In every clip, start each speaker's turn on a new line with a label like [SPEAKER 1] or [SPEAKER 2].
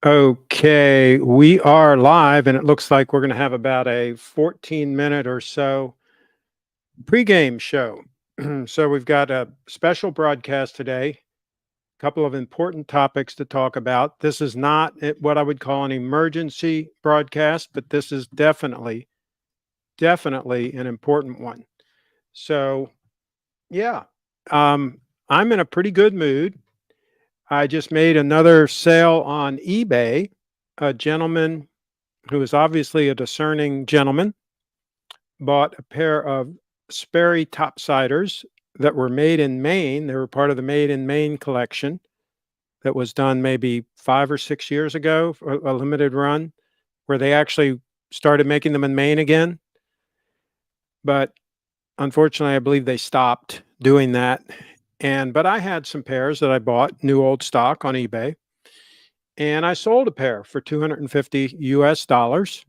[SPEAKER 1] Okay, we are live, and it looks like we're going to have about a 14-minute or so pregame show. So we've got a special broadcast today, a couple of important topics to talk about. This is not what I would call an emergency broadcast, but this is definitely an important one. So, yeah, I'm in a pretty good mood. I just made another sale on eBay. A gentleman who is obviously a discerning gentleman, bought a pair of Sperry topsiders that were made in Maine. They were part of the Made in Maine collection that was done maybe 5 or 6 years ago, for a limited run, where they actually started making them in Maine again. But unfortunately, I believe they stopped doing that. But I had some pairs that I bought, new old stock on eBay, and I sold a pair for 250 US dollars,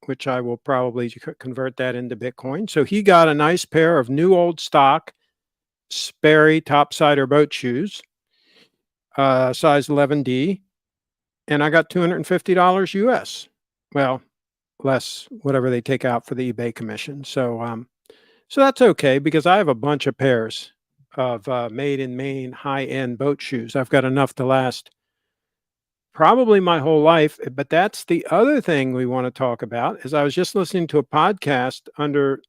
[SPEAKER 1] which I will probably convert that into Bitcoin. So he got a nice pair of new old stock Sperry topsider boat shoes, size 11D, and I got $250 US. Well, less whatever they take out for the eBay commission. So that's okay because I have a bunch of pairs of made in Maine high-end boat shoes. I've got enough to last probably my whole life. But that's the other thing we want to talk about. Is I was just listening to a podcast under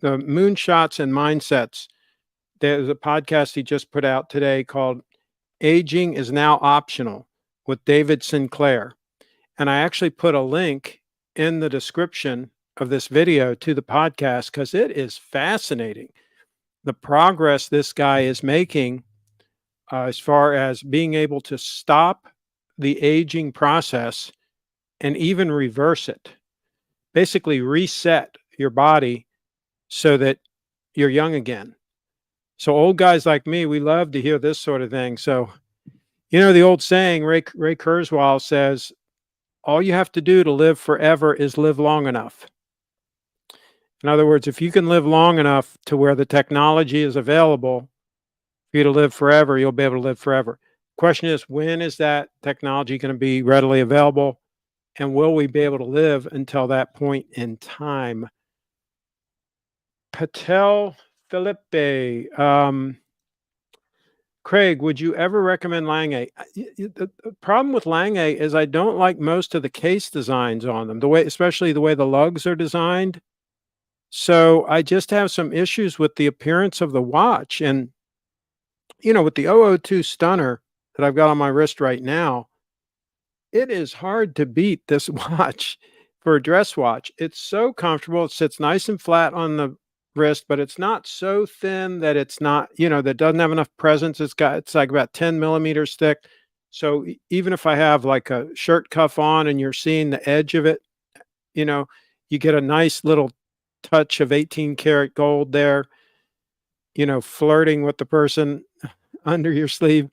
[SPEAKER 1] the Moonshots and Mindsets. There's a podcast he just put out today called Aging is Now Optional with David Sinclair. And I actually put a link in the description of this video to the podcast because it is fascinating. The progress this guy is making as far as being able to stop the aging process and even reverse it. Basically, reset your body so that you're young again. So old guys like me, we love to hear this sort of thing. So, the old saying, Ray Kurzweil says, all you have to do to live forever is live long enough. In other words, if you can live long enough to where the technology is available for you to live forever, you'll be able to live forever. Question is, when is that technology going to be readily available? And will we be able to live until that point in time? Patel Felipe, Craig, would you ever recommend Lange? The problem with Lange is I don't like most of the case designs on them, especially the way the lugs are designed. So I just have some issues with the appearance of the watch. And, with the 002 Stunner that I've got on my wrist right now, it is hard to beat this watch for a dress watch. It's so comfortable. It sits nice and flat on the wrist, but it's not so thin that it's not, that doesn't have enough presence. It's like about 10 millimeters thick. So even if I have like a shirt cuff on and you're seeing the edge of it, you get a nice little touch of 18 karat gold there, flirting with the person under your sleeve.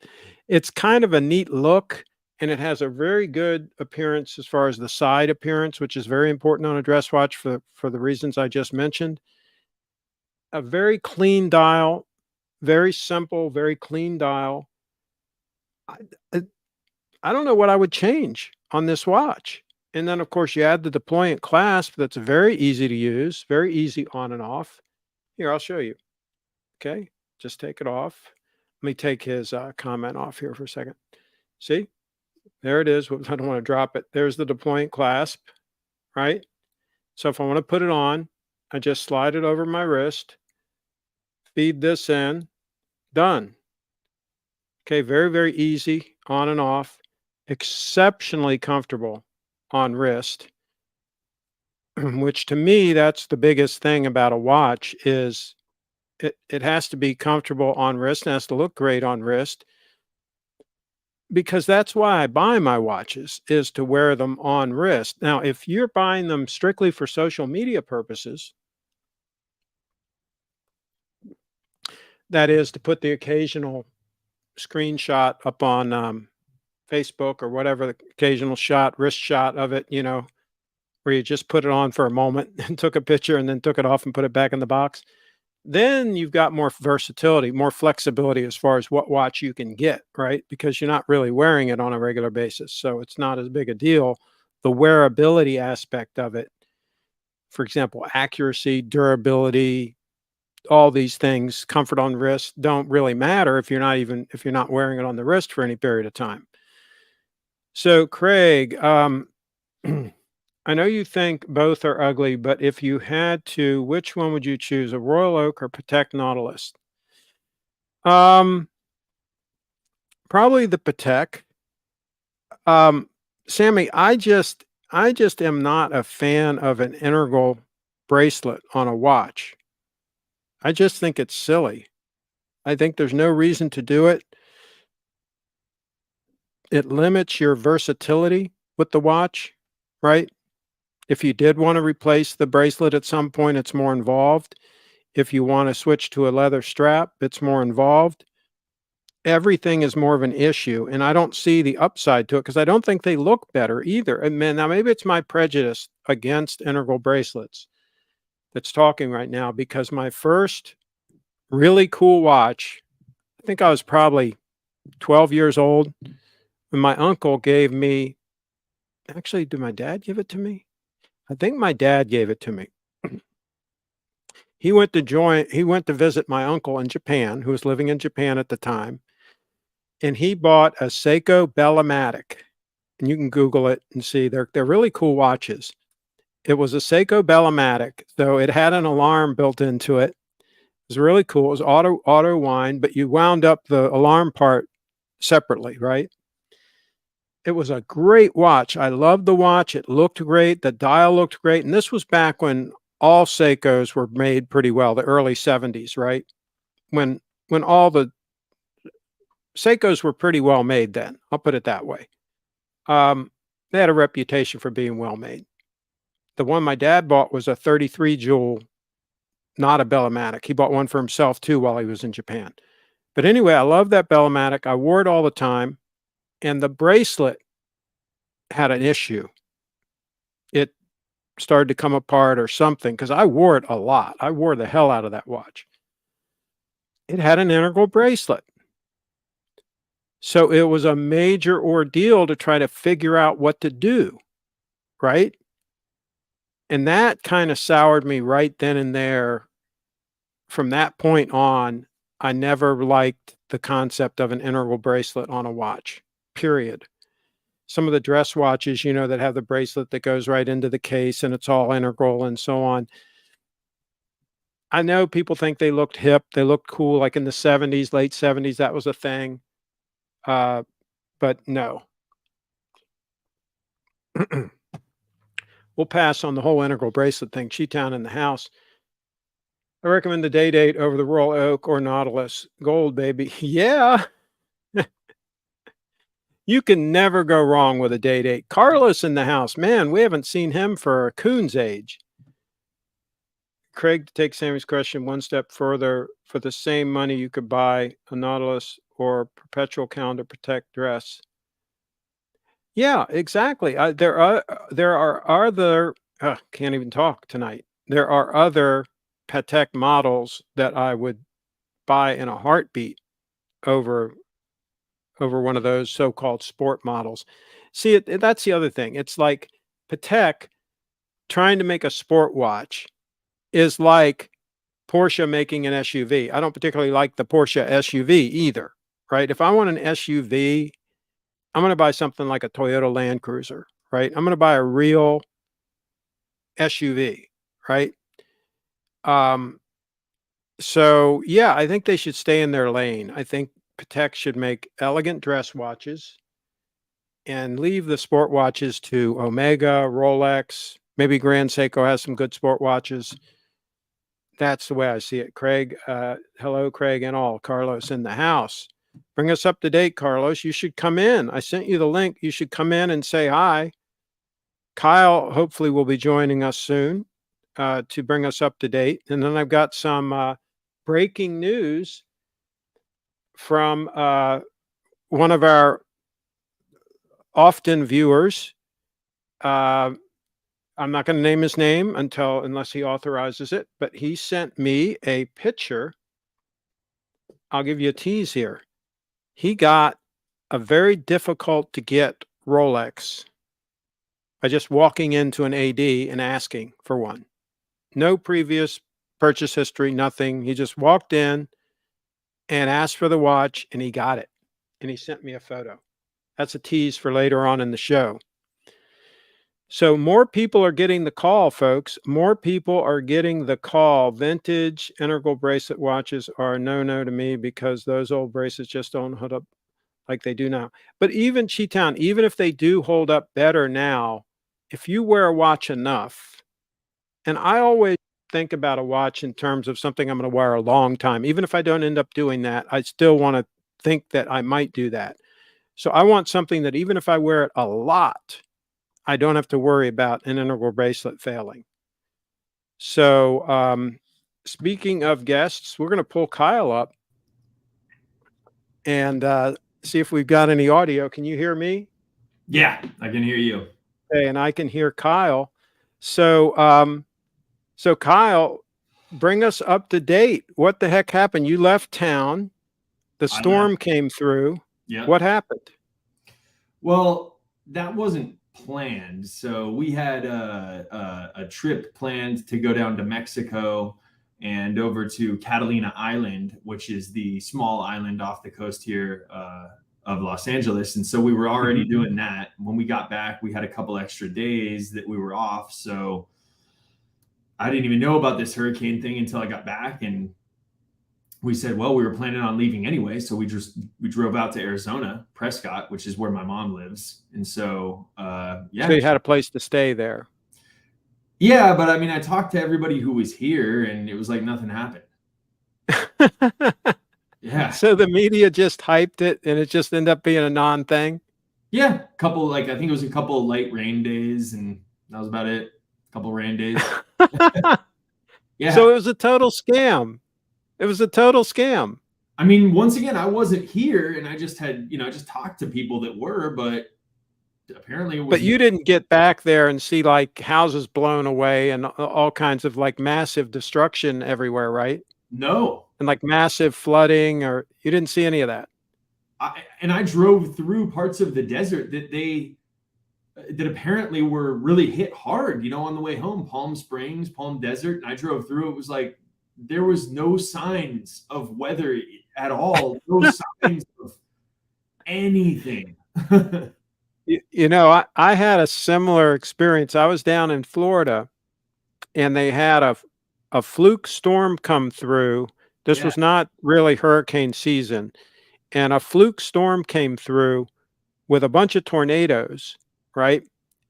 [SPEAKER 1] It's kind of a neat look, and it has a very good appearance as far as the side appearance, which is very important on a dress watch for the reasons I just mentioned. A very clean dial, very simple, very clean dial. I, I I don't know what I would change on this watch. And then, of course, you add the deployant clasp that's very easy to use, very easy on and off. Here, I'll show you. Okay, just take it off. Let me take his comment off here for a second. See, there it is. I don't want to drop it. There's the deployant clasp, right? So if I want to put it on, I just slide it over my wrist, feed this in, done. Okay, very, very easy on and off, exceptionally comfortable on wrist, which to me, that's the biggest thing about a watch is it has to be comfortable on wrist and has to look great on wrist, because that's why I buy my watches, is to wear them on wrist. Now, if you're buying them strictly for social media purposes, that is to put the occasional screenshot up on Facebook or whatever, the occasional wrist shot of it, where you just put it on for a moment and took a picture and then took it off and put it back in the box. then you've got more versatility, more flexibility as far as what watch you can get, right? Because you're not really wearing it on a regular basis. So it's not as big a deal. The wearability aspect of it, for example, accuracy, durability, all these things, comfort on wrist don't really matter if you're not wearing it on the wrist for any period of time. So, Craig, I know you think both are ugly, but if you had to, which one would you choose, a Royal Oak or Patek Nautilus? Um, Probably the Patek. Um, Sammy, I just am not a fan of an integral bracelet on a watch. I just think it's silly. I think there's no reason to do it. It limits your versatility with the watch, right? If you did want to replace the bracelet at some point, it's more involved. If you want to switch to a leather strap, it's more involved. Everything is more of an issue, and I don't see the upside to it because I don't think they look better either. And man, now maybe it's my prejudice against integral bracelets that's talking right now because my first really cool watch, I think I was probably 12 years old when my uncle gave me, actually, did my dad give it to me? I think my dad gave it to me. He went to visit my uncle in Japan, who was living in Japan at the time, and he bought a Seiko Bellomatic. And you can Google it and see they're really cool watches. It was a Seiko Bellomatic, though it had an alarm built into it. It was really cool. It was auto wind, but you wound up the alarm part separately, right? It was a great watch. I loved the watch. It looked great. The dial looked great. And this was back when all Seikos were made pretty well, the early 70s, right? When all the Seikos were pretty well made then. I'll put it that way. They had a reputation for being well made. The one my dad bought was a 33 jewel, not a Bellomatic. He bought one for himself too while he was in Japan. But anyway, I love that Bellomatic. I wore it all the time. And the bracelet had an issue. It started to come apart or something because I wore it a lot. I wore the hell out of that watch. It had an integral bracelet. So it was a major ordeal to try to figure out what to do, right? And that kind of soured me right then and there. From that point on, I never liked the concept of an integral bracelet on a watch, period. Some of the dress watches, that have the bracelet that goes right into the case and it's all integral and so on. I know people think they looked hip, they looked cool, like in the 70s, late 70s, that was a thing. But no. We'll pass on the whole integral bracelet thing. Cheetown in the house. I recommend the Day-Date over the Royal Oak or Nautilus. Gold, baby. Yeah. You can never go wrong with a Day-Date. Carlos in the house. Man, we haven't seen him for a coon's age. Craig, to take Sammy's question one step further, for the same money, you could buy a Nautilus or perpetual calendar Protect dress. Yeah, exactly. There are other, can't even talk tonight. There are other Patek models that I would buy in a heartbeat over one of those so-called sport models. See, that's the other thing. It's like Patek trying to make a sport watch is like Porsche making an SUV. I don't particularly like the Porsche SUV either, right? If I want an SUV, I'm going to buy something like a Toyota Land Cruiser, right? I'm going to buy a real SUV, right? So yeah, I think they should stay in their lane. I think Patek should make elegant dress watches and leave the sport watches to Omega, Rolex, maybe Grand Seiko has some good sport watches. That's the way I see it. Craig, hello, Craig and all. Carlos in the house. Bring us up to date, Carlos. You should come in. I sent you the link. You should come in and say hi. Kyle hopefully will be joining us soon to bring us up to date. And then I've got some breaking news from one of our often viewers. I'm I'm not going to name his name unless he authorizes it, but he sent me a picture. I'll give you a tease here. He got a very difficult to get Rolex by just walking into an AD and asking for one. No previous purchase history, nothing. He just walked in and asked for the watch and he got it. And he sent me a photo. That's a tease for later on in the show. So more people are getting the call, folks. More people are getting the call. Vintage integral bracelet watches are a no-no to me because those old bracelets just don't hold up like they do now. But even Cheetown, even if they do hold up better now, if you wear a watch enough, and I always think about a watch in terms of something I'm going to wear a long time. Even if I don't end up doing that, I still want to think that I might do that. So I want something that even if I wear it a lot, I don't have to worry about an integral bracelet failing. So speaking of guests, we're going to pull Kyle up and see if we've got any audio. Can you hear me?
[SPEAKER 2] Yeah, I can hear you.
[SPEAKER 1] Okay, and I can hear Kyle. So so Kyle, bring us up to date. What the heck happened? You left town. The
[SPEAKER 2] I left.
[SPEAKER 1] storm came through.
[SPEAKER 2] Yep.
[SPEAKER 1] What happened?
[SPEAKER 2] Well, that wasn't planned. So we had a trip planned to go down to Mexico and over to Catalina Island, which is the small island off the coast here of Los Angeles. And so we were already doing that. When we got back, we had a couple extra days that we were off. So I didn't even know about this hurricane thing until I got back, and we said, well, we were planning on leaving anyway. So we drove out to Arizona, Prescott, which is where my mom lives. And so, yeah.
[SPEAKER 1] So you had a place to stay there.
[SPEAKER 2] Yeah. But I mean, I talked to everybody who was here and it was like nothing happened. Yeah.
[SPEAKER 1] So the media just hyped it and it just ended up being a non-thing?
[SPEAKER 2] Yeah. I think it was a couple of light rain days and that was about it. A couple of rain days. Yeah.
[SPEAKER 1] So it was a total scam. It was a total scam.
[SPEAKER 2] I mean, once again, I wasn't here and I just had, I just talked to people that were, but apparently it was.
[SPEAKER 1] But you didn't get back there and see like houses blown away and all kinds of like massive destruction everywhere, right?
[SPEAKER 2] No.
[SPEAKER 1] And like massive flooding, or you didn't see any of that?
[SPEAKER 2] I drove through parts of the desert that apparently were really hit hard, on the way home. Palm Springs, Palm Desert. And I drove through. It was like there was no signs of weather at all. No signs of anything.
[SPEAKER 1] I had a similar experience. I was down in Florida and they had a fluke storm come through. This was not really hurricane season. And a fluke storm came through with a bunch of tornadoes, right?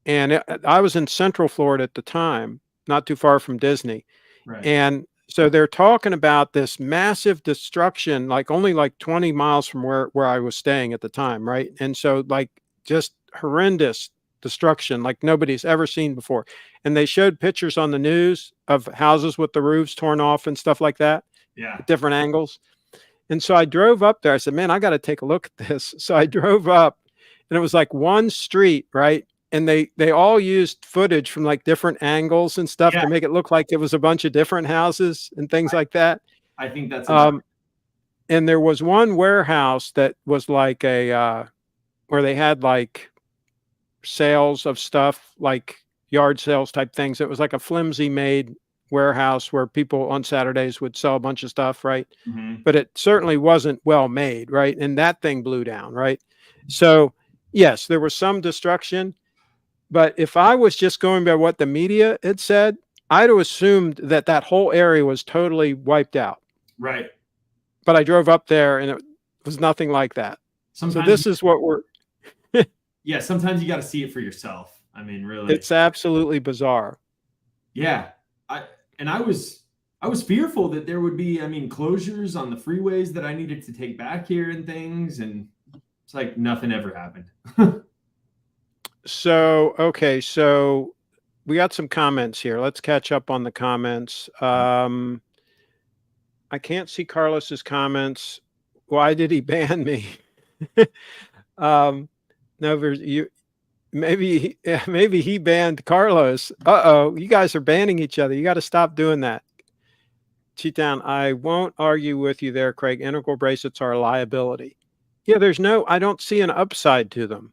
[SPEAKER 1] And I was in Central Florida at the time, not too far from Disney.
[SPEAKER 2] Right.
[SPEAKER 1] And so they're talking about this massive destruction, like only like 20 miles from where I was staying at the time, right? And so like just horrendous destruction like nobody's ever seen before. And they showed pictures on the news of houses with the roofs torn off and stuff like that.
[SPEAKER 2] Yeah.
[SPEAKER 1] At different angles. And so I drove up there. I said, man, I got to take a look at this. So I drove up and it was like one street, right? And they all used footage from like different angles and stuff to make it look like it was a bunch of different houses and things like that.
[SPEAKER 2] I think that's
[SPEAKER 1] and there was one warehouse that was like where they had like sales of stuff, like yard sales type things. It was like a flimsy made warehouse where people on Saturdays would sell a bunch of stuff, right? But it certainly wasn't well made, right? And that thing blew down, right? So yes, there was some destruction, but if I was just going by what the media had said, I'd have assumed that that whole area was totally wiped out.
[SPEAKER 2] Right.
[SPEAKER 1] But I drove up there and it was nothing like that. Sometimes so this is what we're
[SPEAKER 2] yeah, sometimes you got to see it for yourself. I mean, really.
[SPEAKER 1] It's absolutely bizarre.
[SPEAKER 2] Yeah. I was fearful that there would be, closures on the freeways that I needed to take back here and things. And it's like nothing ever happened.
[SPEAKER 1] So, okay. So we got some comments here. Let's catch up on the comments. I can't see Carlos's comments. Why did he ban me? No, maybe he banned Carlos. Uh-oh, you guys are banning each other. You got to stop doing that. Cheat down. I won't argue with you there, Craig. Integral bracelets are a liability. Yeah, I don't see an upside to them.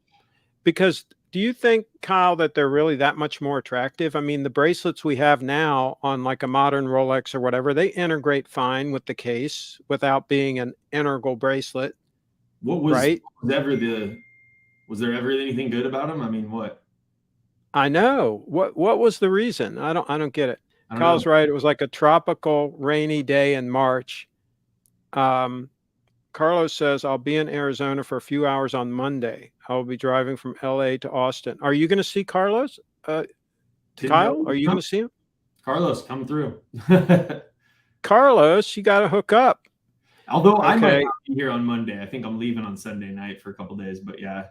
[SPEAKER 1] Because do you think, Kyle, that they're really that much more attractive? I mean, the bracelets we have now on like a modern Rolex or whatever, they integrate fine with the case without being an integral bracelet, right?
[SPEAKER 2] Was there ever anything good about them? I mean, what?
[SPEAKER 1] I know. What was the reason? I don't get it.
[SPEAKER 2] I don't know.
[SPEAKER 1] Kyle's right. It was like a tropical rainy day in March. Um, Carlos says, I'll be in Arizona for a few hours on Monday. I will be driving from LA to Austin. Are you going to see Carlos?
[SPEAKER 2] Didn't know.
[SPEAKER 1] Kyle, are you going to see him?
[SPEAKER 2] Carlos, come through.
[SPEAKER 1] Carlos, you got to hook up.
[SPEAKER 2] Although I might
[SPEAKER 1] Okay.
[SPEAKER 2] not be here on Monday. I think I'm leaving on Sunday night for a couple days, but yeah.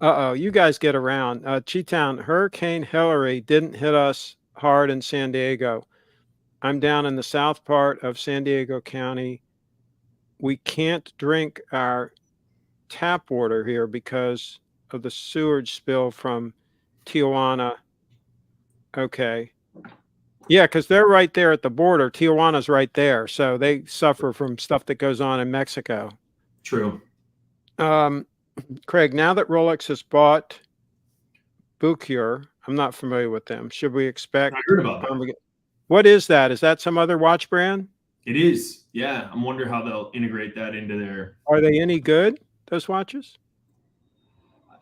[SPEAKER 1] Uh-oh, you guys get around. Cheetown, Hurricane Hillary didn't hit us hard in San Diego. I'm down in the south part of San Diego County. We can't drink our tap water here because of the sewage spill from Tijuana. Okay. Yeah, because they're right there at the border. Tijuana's right there. So they suffer from stuff that goes on in Mexico.
[SPEAKER 2] True.
[SPEAKER 1] Craig, now that Rolex has bought Bucure, I'm not familiar with them. Should we expect?
[SPEAKER 2] I heard about that.
[SPEAKER 1] What is that? Is that some other watch brand?
[SPEAKER 2] It is. Yeah. I'm wondering how they'll integrate that into their.
[SPEAKER 1] Are they any good, those watches?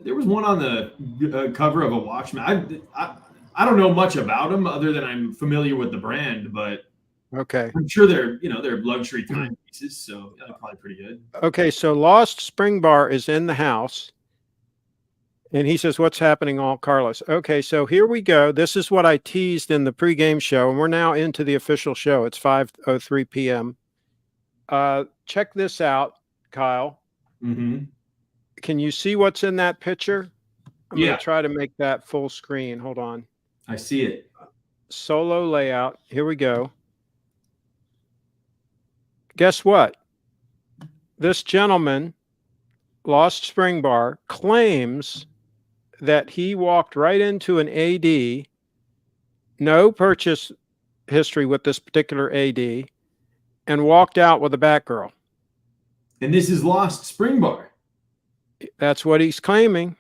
[SPEAKER 2] There was one on the cover of a Watchman. I don't know much about them other than I'm familiar with the brand, but
[SPEAKER 1] Okay.
[SPEAKER 2] I'm sure they're luxury timepieces, so yeah, they're probably pretty good.
[SPEAKER 1] Okay, so Lost Spring Bar is in the house. And he says, what's happening, all Carlos? Okay, so here we go. This is what I teased in the pregame show, and we're now into the official show. It's 5:03 p.m. Check this out, Kyle.
[SPEAKER 2] Mm-hmm.
[SPEAKER 1] Can you see what's in that picture? I'm going
[SPEAKER 2] Yeah.
[SPEAKER 1] to try to make that full screen. Hold on.
[SPEAKER 2] I see it.
[SPEAKER 1] Solo layout. Here we go. Guess what? This gentleman, Lost Spring Bar, claims that he walked right into an AD, no purchase history with this particular AD, and walked out with a Batgirl.
[SPEAKER 2] And this is Lost Spring Bar.
[SPEAKER 1] That's what he's claiming.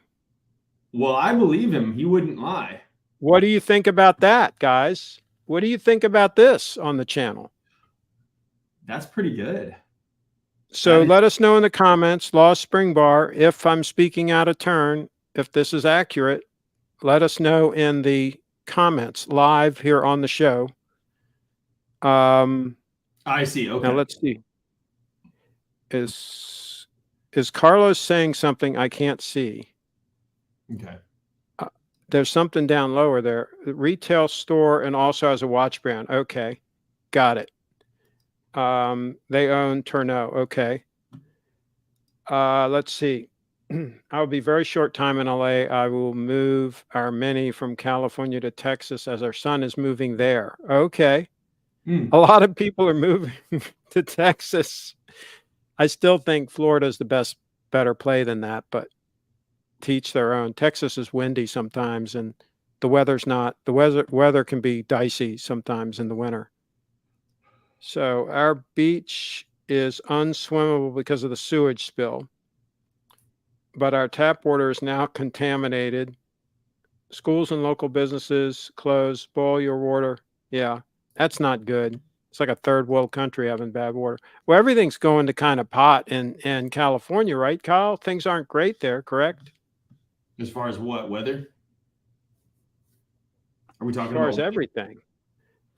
[SPEAKER 2] Well, I believe him. He wouldn't lie.
[SPEAKER 1] What do you think about that, guys? What do you think about this on the channel?
[SPEAKER 2] That's pretty good.
[SPEAKER 1] So let us know in the comments, Lost Spring Bar, if I'm speaking out of turn, if this is accurate, let us know in the comments live here on the show.
[SPEAKER 2] I see. Okay.
[SPEAKER 1] Now let's see. Is Carlos saying something I can't see?
[SPEAKER 2] Okay.
[SPEAKER 1] There's something down lower there. Retail store and also has a watch brand. Okay. Got it. They own Tourneau. Okay. Let's see. I'll be very short time in LA. I will move our mini from California to Texas as our son is moving there. Okay. A lot of people are moving to Texas. I still think Florida is the better play than that, but teach their own. Texas is windy sometimes, and the weather's not. The weather can be dicey sometimes in the winter. So our beach is unswimmable because of the sewage spill, but our tap water is now contaminated. Schools and local businesses closed. Boil your water. Yeah, that's not good. It's like a third world country having bad water. Well, everything's going to kind of pot in California, right, Kyle? Things aren't great there, correct?
[SPEAKER 2] As far as what, weather? Are we talking
[SPEAKER 1] as far
[SPEAKER 2] about
[SPEAKER 1] as everything?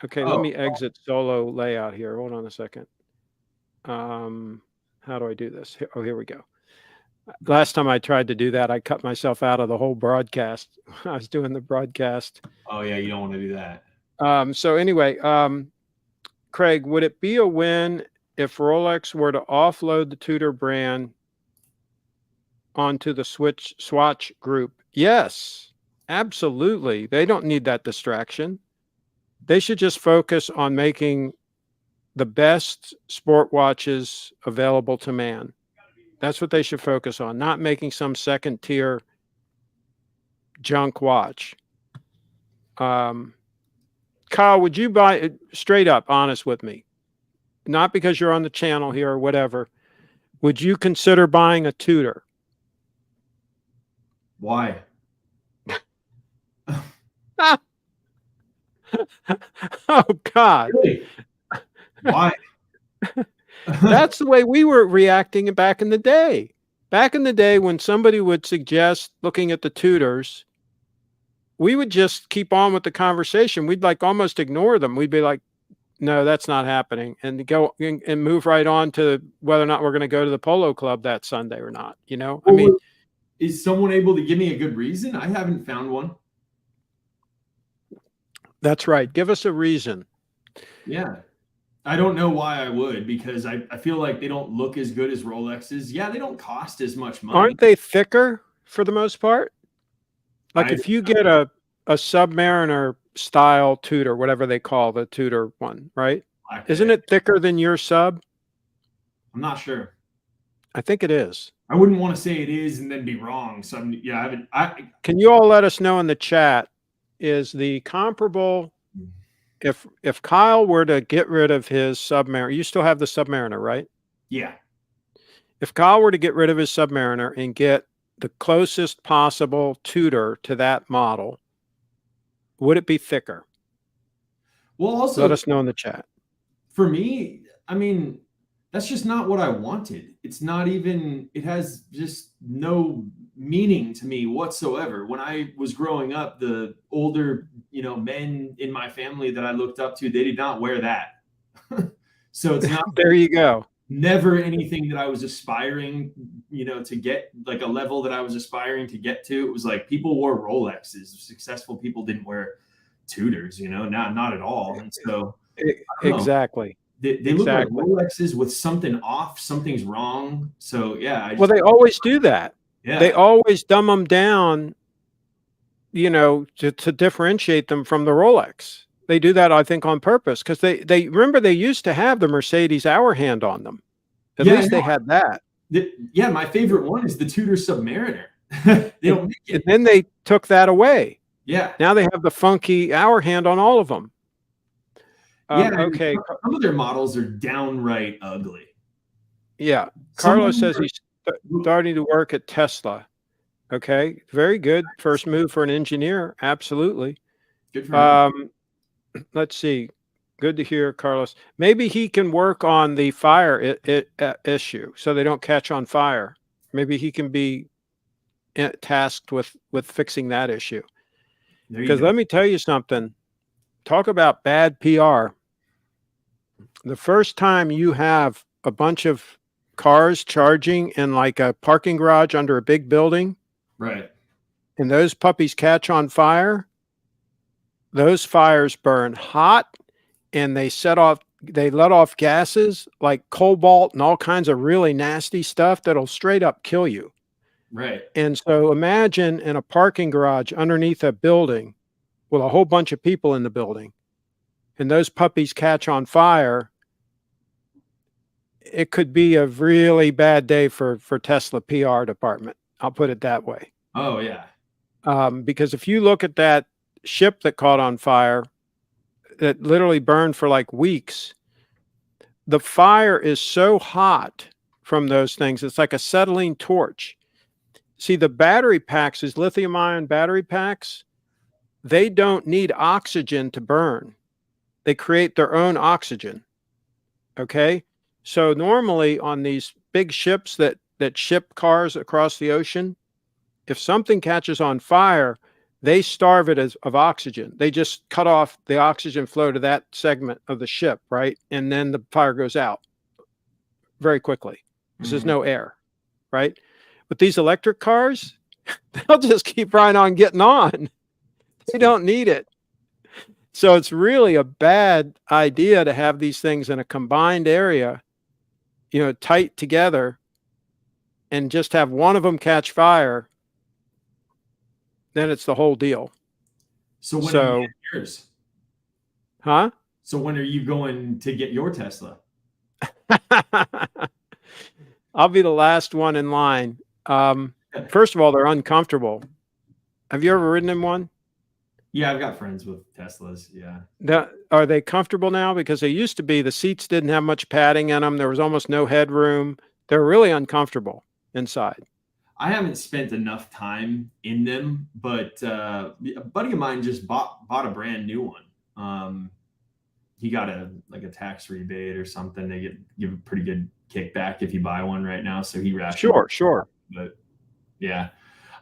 [SPEAKER 1] Okay, let me exit solo layout here. Hold on a second. How do I do this? Oh, here we go. Last time I tried to do that, I cut myself out of the whole broadcast. I was doing the broadcast.
[SPEAKER 2] Oh, yeah, you don't want to do that.
[SPEAKER 1] So anyway, Craig, would it be a win if Rolex were to offload the Tudor brand onto the Swatch group? Yes, absolutely. They don't need that distraction. They should just focus on making the best sport watches available to man. That's what they should focus on, not making some second tier junk watch. Kyle, would you buy it straight up, honest with me? Not because you're on the channel here or whatever. Would you consider buying a Tudor?
[SPEAKER 2] Why?
[SPEAKER 1] Oh God.
[SPEAKER 2] Really? Why?
[SPEAKER 1] That's the way we were reacting back in the day. Back in the day when somebody would suggest looking at the Tudors, we would just keep on with the conversation. We'd like almost ignore them. We'd be like, no, that's not happening. And go and move right on to whether or not we're going to go to the polo club that Sunday or not. You know, I mean,
[SPEAKER 2] is someone able to give me a good reason? I haven't found one.
[SPEAKER 1] that's right. Give us a reason.
[SPEAKER 2] Yeah. I don't know why I would, because I feel like they don't look as good as Rolexes. Yeah, they don't cost as much money.
[SPEAKER 1] Aren't they thicker for the most part? Like if you get a Submariner style Tudor, whatever they call the Tudor one, right? Isn't it thicker than your sub?
[SPEAKER 2] I'm not sure.
[SPEAKER 1] I think it is.
[SPEAKER 2] I wouldn't want to say it is and then be wrong. So
[SPEAKER 1] Can you all let us know in the chat, is the comparable, if Kyle were to get rid of his Submariner, you still have the Submariner, right?
[SPEAKER 2] Yeah.
[SPEAKER 1] If Kyle were to get rid of his Submariner and get the closest possible Tudor to that model, would it be thicker?
[SPEAKER 2] Well, also
[SPEAKER 1] let us know in the chat.
[SPEAKER 2] For me, I mean, that's just not what I wanted. It's not even, it has just no meaning to me whatsoever. When I was growing up, the older, men in my family that I looked up to, they did not wear that. So it's not
[SPEAKER 1] there you go.
[SPEAKER 2] Never anything that I was aspiring, to get, like a level that I was aspiring to get to. It was like people wore Rolexes. Successful people didn't wear Tudors, not at all. And so
[SPEAKER 1] exactly.
[SPEAKER 2] They look like Rolexes with something off, something's wrong. So yeah.
[SPEAKER 1] Well, they always do that.
[SPEAKER 2] Yeah.
[SPEAKER 1] They always dumb them down, to differentiate them from the Rolex. They do that, I think, on purpose, because they remember they used to have the Mercedes hour hand on them. At least they had that.
[SPEAKER 2] Yeah, my favorite one is the Tudor Submariner. They don't make it.
[SPEAKER 1] And then they took that away.
[SPEAKER 2] Yeah.
[SPEAKER 1] Now they have the funky hour hand on all of them.
[SPEAKER 2] Yeah.
[SPEAKER 1] Okay.
[SPEAKER 2] Some of their models are downright ugly.
[SPEAKER 1] Yeah. Carlos says he's starting to work at Tesla. Okay. Very good. First move for an engineer. Absolutely.
[SPEAKER 2] Good for him.
[SPEAKER 1] Let's see. Good to hear, Carlos. Maybe he can work on the fire issue so they don't catch on fire. Maybe he can be tasked with fixing that issue. Because let me tell you something. Talk about bad PR. The first time you have a bunch of cars charging in like a parking garage under a big building,
[SPEAKER 2] right,
[SPEAKER 1] and those puppies catch on fire, those fires burn hot, and they let off gases like cobalt and all kinds of really nasty stuff that'll straight up kill you.
[SPEAKER 2] Right.
[SPEAKER 1] And so imagine in a parking garage underneath a building with a whole bunch of people in the building, and those puppies catch on fire. It could be a really bad day for Tesla PR department. I'll put it that way.
[SPEAKER 2] Oh yeah.
[SPEAKER 1] Because if you look at that ship that caught on fire, that literally burned for like weeks, the fire is so hot from those things. It's like a acetylene torch. See, the battery packs, these lithium ion battery packs, they don't need oxygen to burn. They create their own oxygen. Okay. So normally on these big ships that ship cars across the ocean, if something catches on fire, they starve it of oxygen. They just cut off the oxygen flow to that segment of the ship, right? And then the fire goes out very quickly because there's no air, right? But these electric cars, they'll just keep right on getting on. They don't need it. So it's really a bad idea to have these things in a combined area, tight together, and just have one of them catch fire. Then it's the whole deal.
[SPEAKER 2] So when are you getting yours?
[SPEAKER 1] Huh?
[SPEAKER 2] So when are you going to get your Tesla?
[SPEAKER 1] I'll be the last one in line. First of all, they're uncomfortable. Have you ever ridden in one?
[SPEAKER 2] Yeah, I've got friends with Teslas. Yeah.
[SPEAKER 1] Now, are they comfortable now? Because they used to be, the seats didn't have much padding in them. There was almost no headroom. They were really uncomfortable inside.
[SPEAKER 2] I haven't spent enough time in them, but a buddy of mine just bought a brand new one. He got a tax rebate or something. They give a pretty good kickback if you buy one right now. So he rationed.
[SPEAKER 1] Sure, sure.
[SPEAKER 2] But yeah,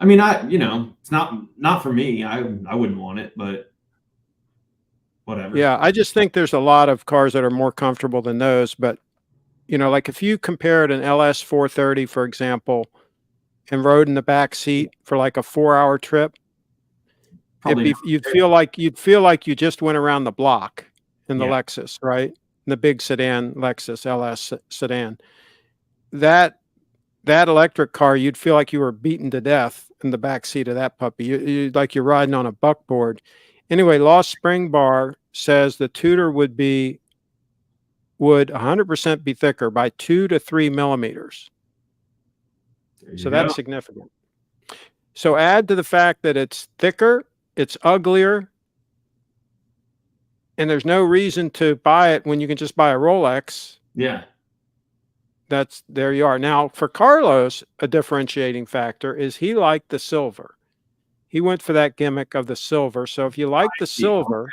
[SPEAKER 2] I mean, it's not for me. I wouldn't want it, but whatever.
[SPEAKER 1] Yeah, I just think there's a lot of cars that are more comfortable than those. But, like if you compared an LS 430, for example, and rode in the back seat for like a 4-hour trip,
[SPEAKER 2] Probably not.
[SPEAKER 1] you'd feel like you just went around the block in the
[SPEAKER 2] Yeah.
[SPEAKER 1] Lexus, right? In the big sedan Lexus LS sedan. That electric car, you'd feel like you were beaten to death in the back seat of that puppy. Like you're riding on a buckboard. Anyway, Lost Spring Bar says the Tudor would 100% be thicker by 2 to 3 millimeters. So that's significant. So add to the fact that it's thicker, it's uglier, and there's no reason to buy it when you can just buy a Rolex.
[SPEAKER 2] Yeah.
[SPEAKER 1] There you are. Now, for Carlos, a differentiating factor is he liked the silver. He went for that gimmick of the silver. So if you like the silver,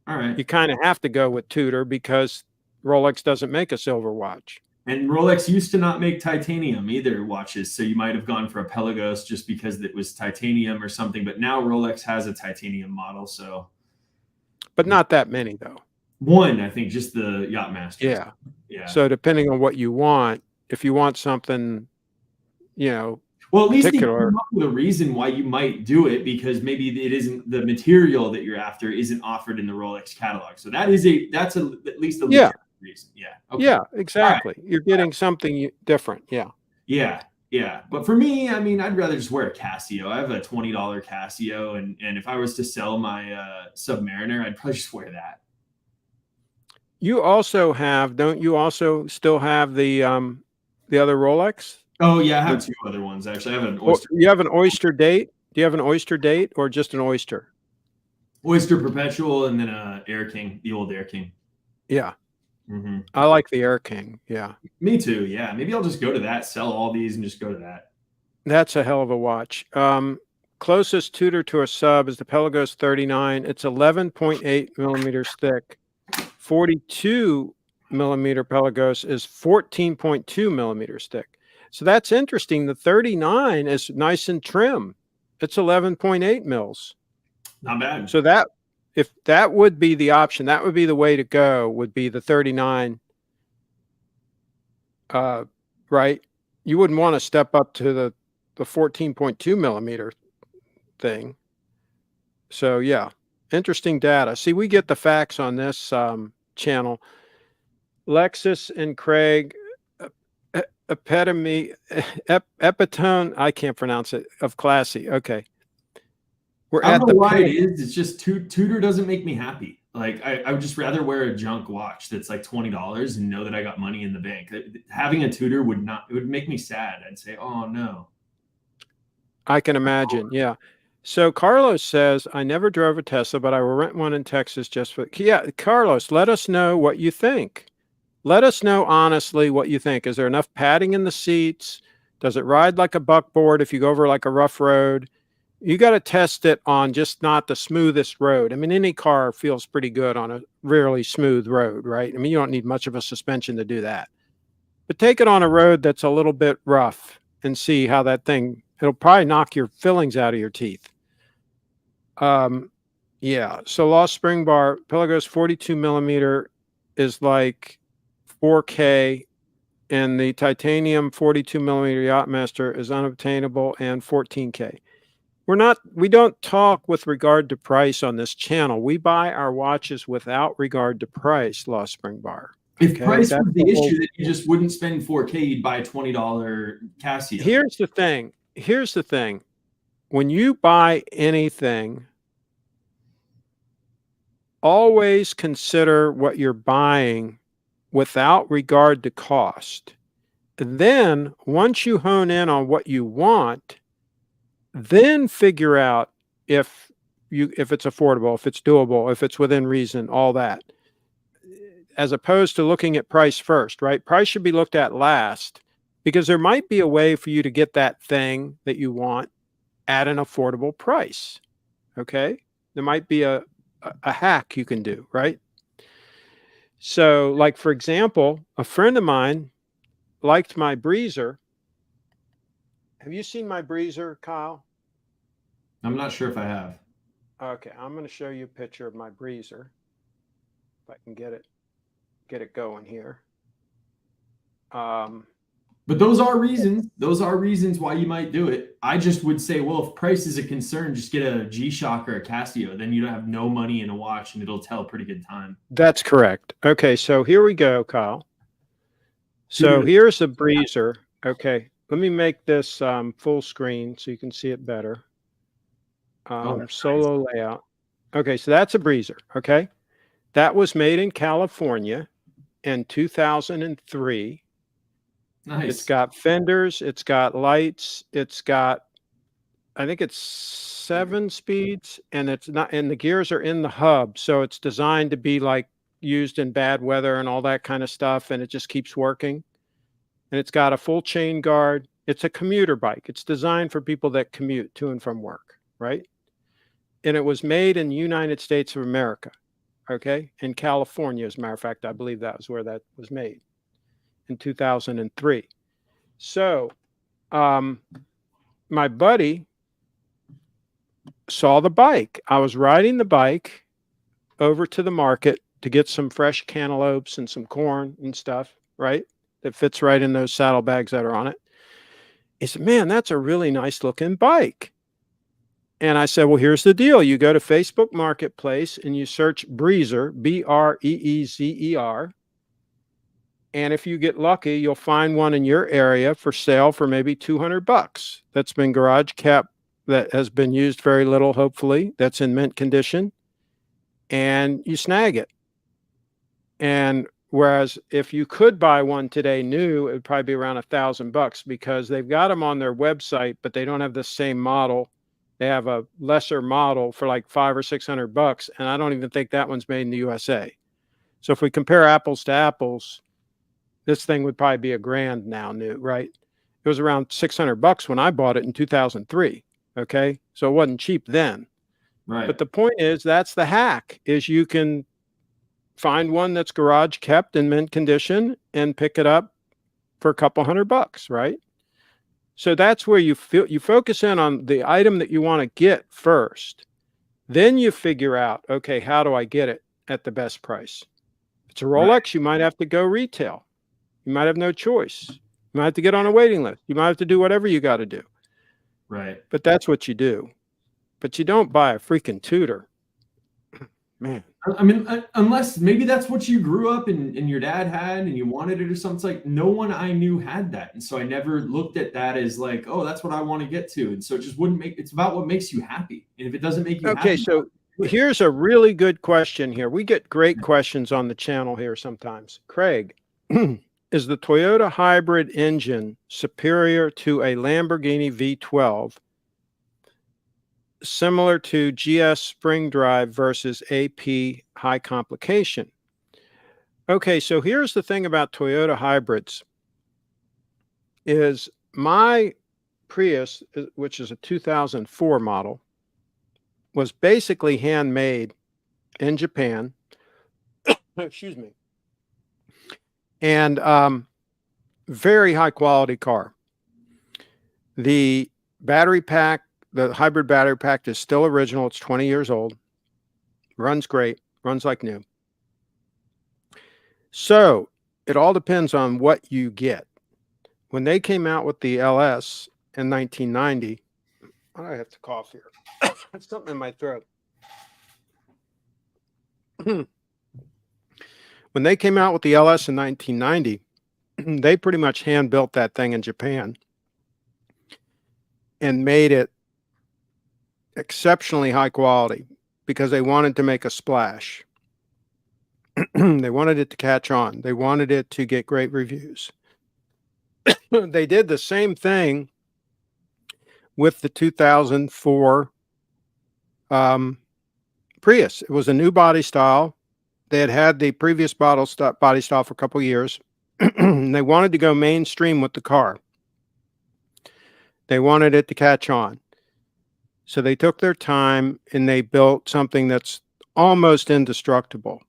[SPEAKER 2] all right,
[SPEAKER 1] you kind of have to go with Tudor because Rolex doesn't make a silver watch.
[SPEAKER 2] And Rolex used to not make titanium either watches, so you might have gone for a Pelagos just because it was titanium or something. But now Rolex has a titanium model, so.
[SPEAKER 1] But not that many, though.
[SPEAKER 2] One, I think, just the Yachtmaster.
[SPEAKER 1] Yeah.
[SPEAKER 2] Yeah.
[SPEAKER 1] So depending on what you want, if you want something,
[SPEAKER 2] well, at least
[SPEAKER 1] particular,
[SPEAKER 2] they come up with a reason why you might do it, because maybe it isn't the material that you're after isn't offered in the Rolex catalog. So that's at least a legitimate reason. Yeah. Okay.
[SPEAKER 1] Yeah, exactly. Right. You're getting something different. Yeah.
[SPEAKER 2] Yeah. Yeah. But for me, I mean, I'd rather just wear a Casio. I have a $20 Casio, and if I was to sell my Submariner, I'd probably just wear that.
[SPEAKER 1] You also don't you also still have the other Rolex?
[SPEAKER 2] Oh yeah, I have two other ones actually. I have an Oyster.
[SPEAKER 1] You have an Oyster Date? Do you have an Oyster Date or just an Oyster?
[SPEAKER 2] Oyster Perpetual, and then Air King, the old Air King.
[SPEAKER 1] Yeah.
[SPEAKER 2] Mm-hmm.
[SPEAKER 1] I like the Air King. Yeah.
[SPEAKER 2] Me too. Yeah. Maybe I'll just go to that, sell all these, and just go to that.
[SPEAKER 1] That's a hell of a watch. Closest Tudor to a sub is the Pelagos 39. It's 11.8 millimeters thick. 42 millimeter Pelagos is 14.2 millimeters thick. So that's interesting. The 39 is nice and trim. It's 11.8 mils.
[SPEAKER 2] Not bad.
[SPEAKER 1] So if that would be the option, that would be the way to go, would be the 39. Right? You wouldn't want to step up to the 14.2 millimeter thing. So yeah, interesting data. See, we get the facts on this channel. Lexus and Craig, epitome, I can't pronounce it, of classy. Okay.
[SPEAKER 2] I don't know why it is. It's just Tudor doesn't make me happy. Like I would just rather wear a junk watch that's like $20 and know that I got money in the bank. Having a Tudor would make me sad. I'd say, oh no.
[SPEAKER 1] I can imagine. Yeah. So Carlos says, I never drove a Tesla, but I will rent one in Texas just for. Yeah, Carlos, let us know what you think. Let us know honestly what you think. Is there enough padding in the seats? Does it ride like a buckboard if you go over like a rough road? You got to test it on just not the smoothest road. I mean, any car feels pretty good on a really smooth road, right? I mean, you don't need much of a suspension to do that. But take it on a road that's a little bit rough and see how that thing, it'll probably knock your fillings out of your teeth. Yeah. So Lost Spring Bar, Pelagos 42 millimeter is like 4K, and the titanium 42 millimeter Yachtmaster is unobtainable and 14K. We don't talk with regard to price on this channel. We buy our watches without regard to price, Lost Spring Bar.
[SPEAKER 2] If price was the issue, that you just wouldn't spend $4K, you'd buy a $20 Casio.
[SPEAKER 1] Here's the thing. When you buy anything, always consider what you're buying without regard to cost. And then once you hone in on what you want, then figure out if it's affordable, if it's doable, if it's within reason, all that, as opposed to looking at price first, right? Price should be looked at last, because there might be a way for you to get that thing that you want at an affordable price. Okay. There might be a hack you can do, right? So, like, for example, a friend of mine liked my Breezer. Have you seen my Breezer, Kyle?
[SPEAKER 2] I'm not sure if I have.
[SPEAKER 1] Okay, I'm going to show you a picture of my Breezer. If I can get it going here.
[SPEAKER 2] But those are reasons. Those are reasons why you might do it. I just would say, well, if price is a concern, just get a G-Shock or a Casio. Then you don't have no money in a watch, and it'll tell a pretty good time.
[SPEAKER 1] That's correct. Okay, so here we go, Kyle. So here's a Breezer. Okay, let me make this full screen so you can see it better. Solo layout. Okay, so that's a Breezer. Okay, that was made in California in 2003.
[SPEAKER 2] Nice.
[SPEAKER 1] It's got fenders, it's got lights, it's got, I think it's 7 speeds, and it's not, and the gears are in the hub, so it's designed to be like used in bad weather and all that kind of stuff, and it just keeps working. And it's got a full chain guard. It's a commuter bike. It's designed for people that commute to and from work, right? And it was made in the United States of America, okay? In California, as a matter of fact, I believe that was where that was made in 2003. So my buddy saw the bike. I was riding the bike over to the market to get some fresh cantaloupes and some corn and stuff, right? That fits right in those saddlebags that are on it. He said, man, that's a really nice looking bike. And I said, well, here's the deal. You go to Facebook Marketplace and you search Breezer, Breezer. And if you get lucky, you'll find one in your area for sale for maybe $200. That's been garage kept, that has been used very little, hopefully, that's in mint condition. And you snag it. And whereas if you could buy one today new, it would probably be around $1,000, because they've got them on their website, but they don't have the same model. They have a lesser model for like $500 or $600, and I don't even think that one's made in the USA. So if we compare apples to apples, this thing would probably be $1,000 now new, right? It was around $600 when I bought it in 2003. Okay, so it wasn't cheap then.
[SPEAKER 2] Right.
[SPEAKER 1] But the point is, that's the hack: is you can find one that's garage kept in mint condition and pick it up for a couple $100, right? So that's where you focus in on the item that you want to get first. Then you figure out, okay, how do I get it at the best price? If it's a Rolex, right, you might have to go retail. You might have no choice. You might have to get on a waiting list. You might have to do whatever you got to do.
[SPEAKER 2] Right.
[SPEAKER 1] But that's what you do. But you don't buy a freaking Tudor. Man.
[SPEAKER 2] I mean, unless maybe that's what you grew up and your dad had and you wanted it or something. It's like, no one I knew had that. And so I never looked at that as like, oh, that's what I want to get to. And so it just wouldn't make, it's about what makes you happy. And if it doesn't make you happy.
[SPEAKER 1] Okay, so here's a really good question here. We get great questions on the channel here sometimes. Craig, is the Toyota hybrid engine superior to a Lamborghini V12, similar to GS spring drive versus AP high complication? Okay, so here's the thing about Toyota hybrids is my Prius, which is a 2004 model, was basically handmade in Japan. Excuse me. And very high quality car. The battery pack, the hybrid battery pack, is still original. It's 20 years old. Runs great. Runs like new. So it all depends on what you get. When they came out with the LS in 1990, I have to cough here. There's something in my throat. When they came out with the LS in 1990, they pretty much hand built that thing in Japan and made it exceptionally high quality because they wanted to make a splash. They wanted it to catch on. They wanted it to get great reviews. They did the same thing with the 2004 um, Prius. It was a new body style. They had had the previous body style for a couple years. And they wanted to go mainstream with the car. They wanted it to catch on. So they took their time and they built something that's almost indestructible.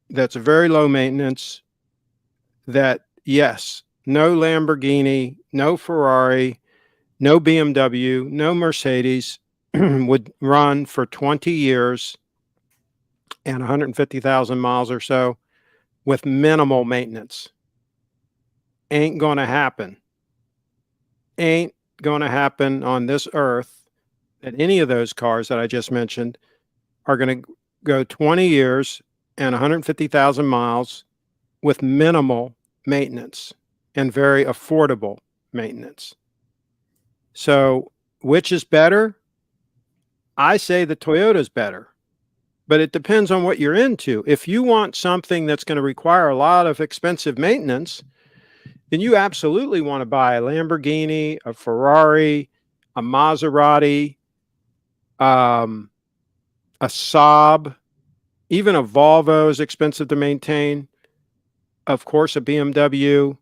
[SPEAKER 1] That's very low maintenance. That, yes, no Lamborghini, no Ferrari, no BMW, no Mercedes would run for 20 years and 150,000 miles or so with minimal maintenance. Ain't going to happen. Ain't going to happen on this earth that any of those cars that I just mentioned are going to go 20 years and 150,000 miles with minimal maintenance and very affordable maintenance. So, which is better? I say the Toyota's better, but it depends on what you're into. If you want something that's going to require a lot of expensive maintenance, then you absolutely want to buy a Lamborghini, a Ferrari, a Maserati, a Saab, even a Volvo is expensive to maintain. Of course, a BMW,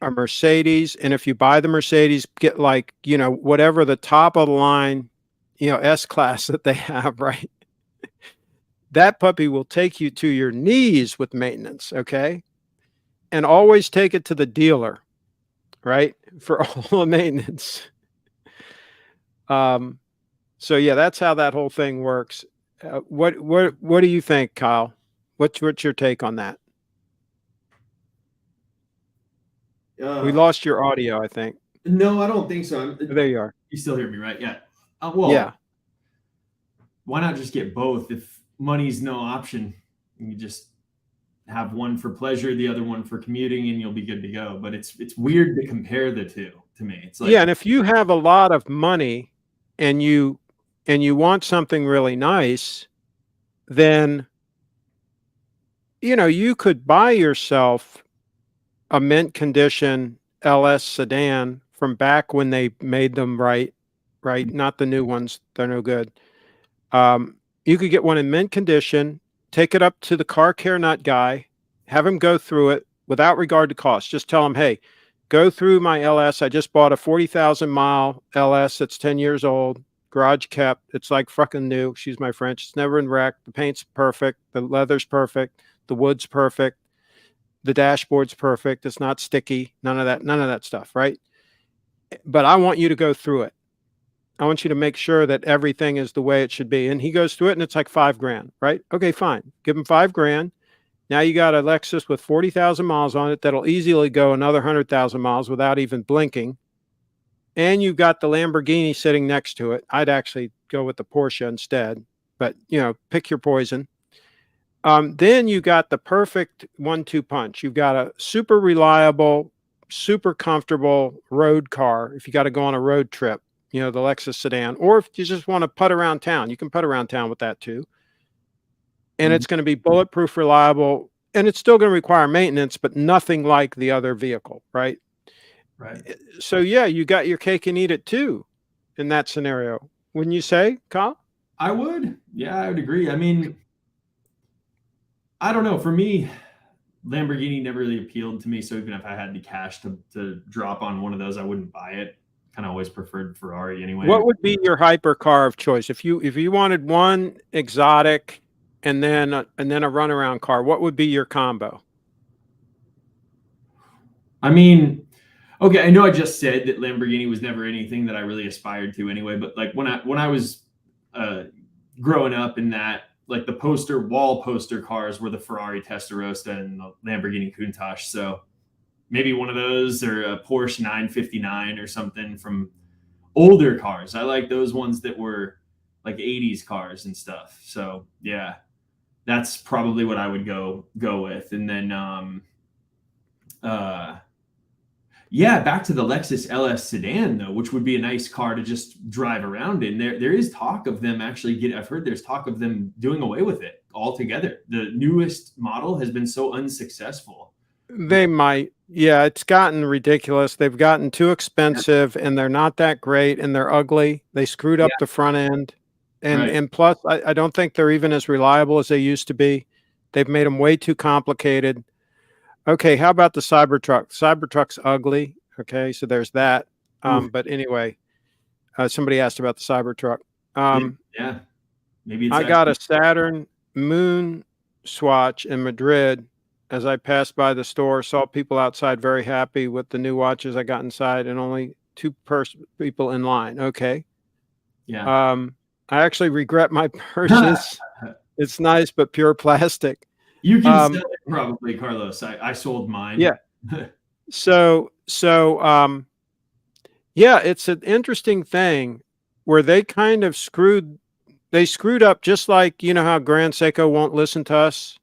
[SPEAKER 1] a Mercedes. And if you buy the Mercedes, get like, whatever the top of the line, S-Class that they have, right? That puppy will take you to your knees with maintenance, okay? And always take it to the dealer, right? For all the maintenance. So yeah, that's how that whole thing works. What do you think, Kyle? What's your take on that? We lost your audio, I think.
[SPEAKER 2] No, I don't think so.
[SPEAKER 1] There you are.
[SPEAKER 2] You still hear me, right? Yeah. Well,
[SPEAKER 1] Yeah.
[SPEAKER 2] Why not just get both? If money's no option, you just have one for pleasure, the other one for commuting, and you'll be good to go. But it's weird to compare the two to me. It's like,
[SPEAKER 1] yeah, and if you have a lot of money and you want something really nice, then you could buy yourself a mint condition LS sedan from back when they made them right, not the new ones, they're no good. You could get one in mint condition, take it up to the car care nut guy, have him go through it without regard to cost. Just tell him, hey, go through my LS. I just bought a 40,000 mile LS that's 10 years old, garage kept. It's like fucking new. Excuse my French. It's never been wrecked. The paint's perfect. The leather's perfect. The wood's perfect. The dashboard's perfect. It's not sticky. None of that stuff, right? But I want you to go through it. I want you to make sure that everything is the way it should be. And he goes through it and it's like $5,000, right? Okay, fine. Give him $5,000. Now you got a Lexus with 40,000 miles on it that'll easily go another 100,000 miles without even blinking. And you've got the Lamborghini sitting next to it. I'd actually go with the Porsche instead, but pick your poison. Then you got the perfect 1-2 punch. You've got a super reliable, super comfortable road car if you got to go on a road trip, the Lexus sedan, or if you just want to putt around town, you can putt around town with that too. And it's going to be bulletproof, reliable, and it's still going to require maintenance, but nothing like the other vehicle, right?
[SPEAKER 2] Right.
[SPEAKER 1] So yeah, you got your cake and eat it too in that scenario. Wouldn't you say, Kyle?
[SPEAKER 2] I would. Yeah, I would agree. I mean, I don't know. For me, Lamborghini never really appealed to me. So even if I had the cash to drop on one of those, I wouldn't buy it. Kind of always preferred Ferrari anyway.
[SPEAKER 1] What would be your hypercar of choice if you wanted one exotic and then a runaround car? What would be your combo?
[SPEAKER 2] I mean, okay, I know I just said that Lamborghini was never anything that I really aspired to anyway. But like when I was growing up in that, like the wall poster cars were the Ferrari Testarossa and the Lamborghini Countach. So maybe one of those or a Porsche 959 or something from older cars. I like those ones that were like 80s cars and stuff. So yeah, that's probably what I would go with. And then yeah, back to the Lexus LS sedan though, which would be a nice car to just drive around in. There is talk of them actually I've heard there's talk of them doing away with it altogether. The newest model has been so unsuccessful.
[SPEAKER 1] They might. Yeah, it's gotten ridiculous. They've gotten too expensive and they're not that great and they're ugly. They screwed up the front end.
[SPEAKER 2] Right.
[SPEAKER 1] And plus, I don't think they're even as reliable as they used to be. They've made them way too complicated. Okay, how about the Cybertruck? Cybertruck's ugly. Okay, so there's that.
[SPEAKER 2] Oof.
[SPEAKER 1] But anyway, somebody asked about the Cybertruck.
[SPEAKER 2] Yeah.
[SPEAKER 1] Um,
[SPEAKER 2] Yeah. Maybe it's
[SPEAKER 1] I got a
[SPEAKER 2] actually.
[SPEAKER 1] Saturn Moon swatch in Madrid. As I passed by the store, saw people outside very happy with the new watches. I got inside and only two people in line. Okay.
[SPEAKER 2] Yeah.
[SPEAKER 1] Um, I actually regret my purchase. It's nice, but pure plastic.
[SPEAKER 2] You can sell
[SPEAKER 1] Um,
[SPEAKER 2] it probably, Carlos. I sold mine.
[SPEAKER 1] yeah. So, yeah, it's an interesting thing where they kind of they screwed up, just like, you know, how Grand Seiko won't listen to us.